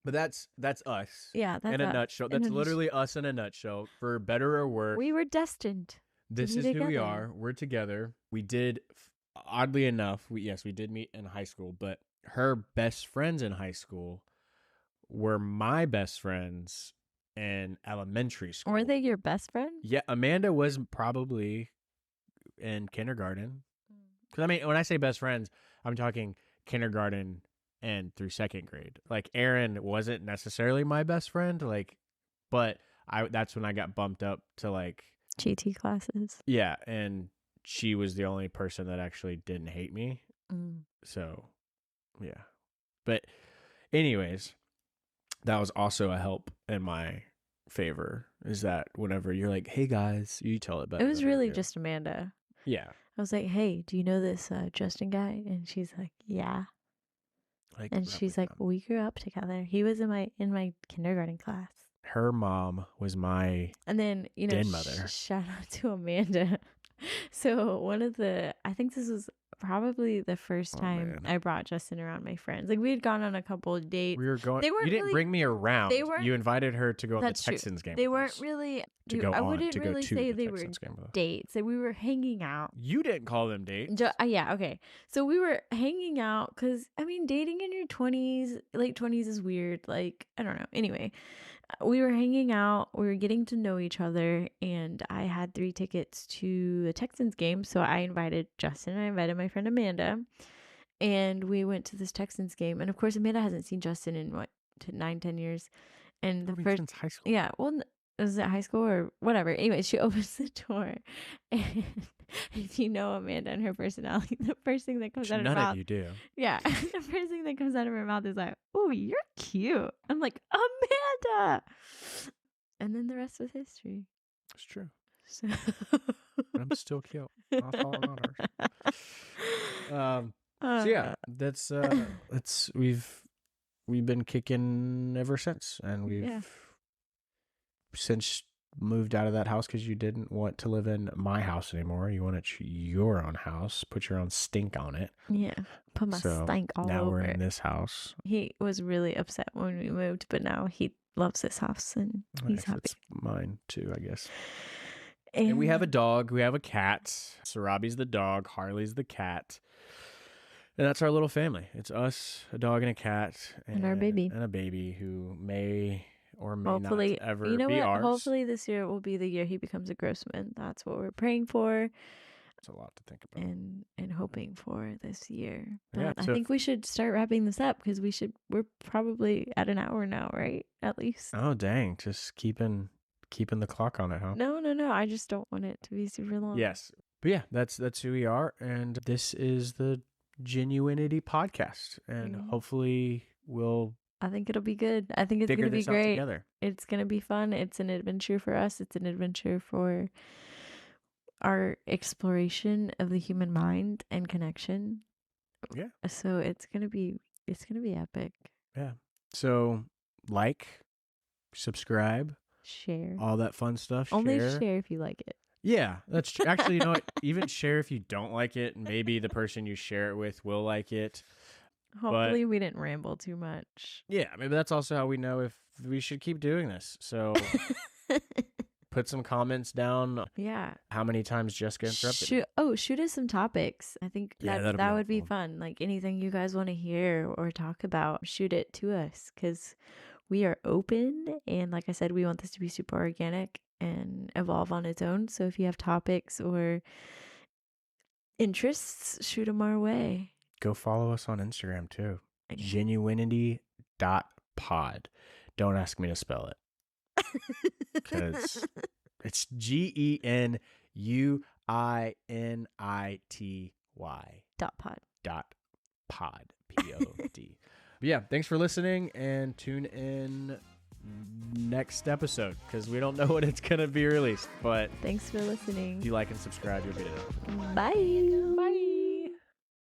[SPEAKER 2] But that's us.
[SPEAKER 1] Yeah, that's
[SPEAKER 2] in a
[SPEAKER 1] us.
[SPEAKER 2] nutshell.
[SPEAKER 1] In
[SPEAKER 2] That's
[SPEAKER 1] a
[SPEAKER 2] literally us in a nutshell. For better or worse,
[SPEAKER 1] We were destined.
[SPEAKER 2] this
[SPEAKER 1] be
[SPEAKER 2] is who we
[SPEAKER 1] together.
[SPEAKER 2] are. We're together. We did, oddly enough, we did meet in high school, but her best friends in high school were my best friends in elementary school.
[SPEAKER 1] Were they your best friend?
[SPEAKER 2] Yeah, Amanda was probably in kindergarten. Because, I mean, when I say best friends, I'm talking kindergarten and through 2nd grade. Like, Erin wasn't necessarily my best friend, but that's when I got bumped up to,
[SPEAKER 1] GT classes.
[SPEAKER 2] yeah, and she was the only person that actually didn't hate me. So, yeah. But anyways, that was also a help in my favor, is that whenever you're like, hey guys, you tell it better.
[SPEAKER 1] It was
[SPEAKER 2] than I
[SPEAKER 1] really
[SPEAKER 2] do.
[SPEAKER 1] just Amanda.
[SPEAKER 2] Yeah.
[SPEAKER 1] I was like, hey, do you know this Justin guy? And she's like, yeah. And she's like, we grew up together. He was in my kindergarten class.
[SPEAKER 2] her mom was my
[SPEAKER 1] And then,
[SPEAKER 2] den mother.
[SPEAKER 1] shout out to Amanda. So I think this was probably the first time
[SPEAKER 2] man.
[SPEAKER 1] I brought Justin around my friends. Like, we had gone on a couple of dates.
[SPEAKER 2] We were going.
[SPEAKER 1] They weren't
[SPEAKER 2] You didn't
[SPEAKER 1] really-
[SPEAKER 2] bring me around.
[SPEAKER 1] they weren't-
[SPEAKER 2] You invited her to go on the
[SPEAKER 1] That's true.
[SPEAKER 2] Texans game.
[SPEAKER 1] They
[SPEAKER 2] with
[SPEAKER 1] weren't
[SPEAKER 2] us.
[SPEAKER 1] really.
[SPEAKER 2] to go
[SPEAKER 1] I
[SPEAKER 2] on
[SPEAKER 1] wouldn't
[SPEAKER 2] to go
[SPEAKER 1] really
[SPEAKER 2] to
[SPEAKER 1] say
[SPEAKER 2] the
[SPEAKER 1] they were
[SPEAKER 2] Texans game with us.
[SPEAKER 1] dates. Like, we were hanging out.
[SPEAKER 2] You didn't call them dates.
[SPEAKER 1] Yeah, okay. So we were hanging out because, I mean, dating in your 20s, late 20s is weird. Like, I don't know. Anyway, we were hanging out. We were getting to know each other. And I had 3 tickets to the Texans game. So I invited Justin. I invited my friend Amanda. And we went to this Texans game. And of course, Amanda hasn't seen Justin in 9-10 years. And the
[SPEAKER 2] I mean,
[SPEAKER 1] first,
[SPEAKER 2] since high school.
[SPEAKER 1] yeah, well, was it high school or whatever? Anyway, she opens the door, and if you know Amanda and her personality, the first thing that comes out of her
[SPEAKER 2] None
[SPEAKER 1] mouth,
[SPEAKER 2] of you do.
[SPEAKER 1] yeah, the first thing that comes out of her mouth is like, "Oh, you're cute." I'm like, Amanda, and then the rest was history.
[SPEAKER 2] It's true.
[SPEAKER 1] So
[SPEAKER 2] I'm still cute. I'll follow others. So yeah, that's we've been kicking ever since, and we've since moved out of that house because you didn't want to live in my house anymore. You wanted your own house, put your own stink on it.
[SPEAKER 1] Yeah, put my stink all over.
[SPEAKER 2] Now we're in this house.
[SPEAKER 1] He was really upset when we moved, but now he loves this house and he's happy.
[SPEAKER 2] It's mine too, I guess. And we have a dog. We have a cat. Sarabi's the dog. Harley's the cat. And that's our little family. It's us, a dog, and a cat,
[SPEAKER 1] and our baby,
[SPEAKER 2] and a baby who may or may
[SPEAKER 1] hopefully
[SPEAKER 2] not ever
[SPEAKER 1] you know
[SPEAKER 2] be
[SPEAKER 1] what?
[SPEAKER 2] ours.
[SPEAKER 1] Hopefully this year will be the year he becomes a grossman. That's what we're praying for.
[SPEAKER 2] It's a lot to think about.
[SPEAKER 1] And hoping for this year. But
[SPEAKER 2] yeah,
[SPEAKER 1] I think we should start wrapping this up because we're probably at an hour now, right? At least.
[SPEAKER 2] Oh dang! Just keeping the clock on it, huh?
[SPEAKER 1] No. I just don't want it to be super long.
[SPEAKER 2] Yes, but yeah, that's who we are, and this is the Genuinity Podcast, and hopefully
[SPEAKER 1] I think it'll be good. I think it's going to be great.
[SPEAKER 2] Together.
[SPEAKER 1] It's going to be fun. It's an adventure for us. It's an adventure for our exploration of the human mind and connection.
[SPEAKER 2] Yeah.
[SPEAKER 1] So it's going to be epic.
[SPEAKER 2] Yeah. So subscribe,
[SPEAKER 1] share,
[SPEAKER 2] all that fun stuff.
[SPEAKER 1] Only share if you like it.
[SPEAKER 2] Yeah, that's true. Actually, you know what? Even share if you don't like it. Maybe the person you share it with will like it.
[SPEAKER 1] Hopefully we didn't ramble too much.
[SPEAKER 2] Yeah, maybe that's also how we know if we should keep doing this. So put some comments down.
[SPEAKER 1] Yeah.
[SPEAKER 2] How many times Jessica interrupted?
[SPEAKER 1] Shoot us some topics. I think that would be fun. Like anything you guys want to hear or talk about, shoot it to us because we are open. And like I said, we want this to be super organic and evolve on its own. So if you have topics or interests, shoot them our way.
[SPEAKER 2] Go follow us on Instagram too. Genuinity.pod. Don't ask me to spell it. Because it's GENUINITY.
[SPEAKER 1] .pod.
[SPEAKER 2] .pod. POD. But yeah, thanks for listening and tune in next episode because we don't know when it's going to be released. But
[SPEAKER 1] thanks for listening.
[SPEAKER 2] If you like and subscribe, you'll get it.
[SPEAKER 1] Bye.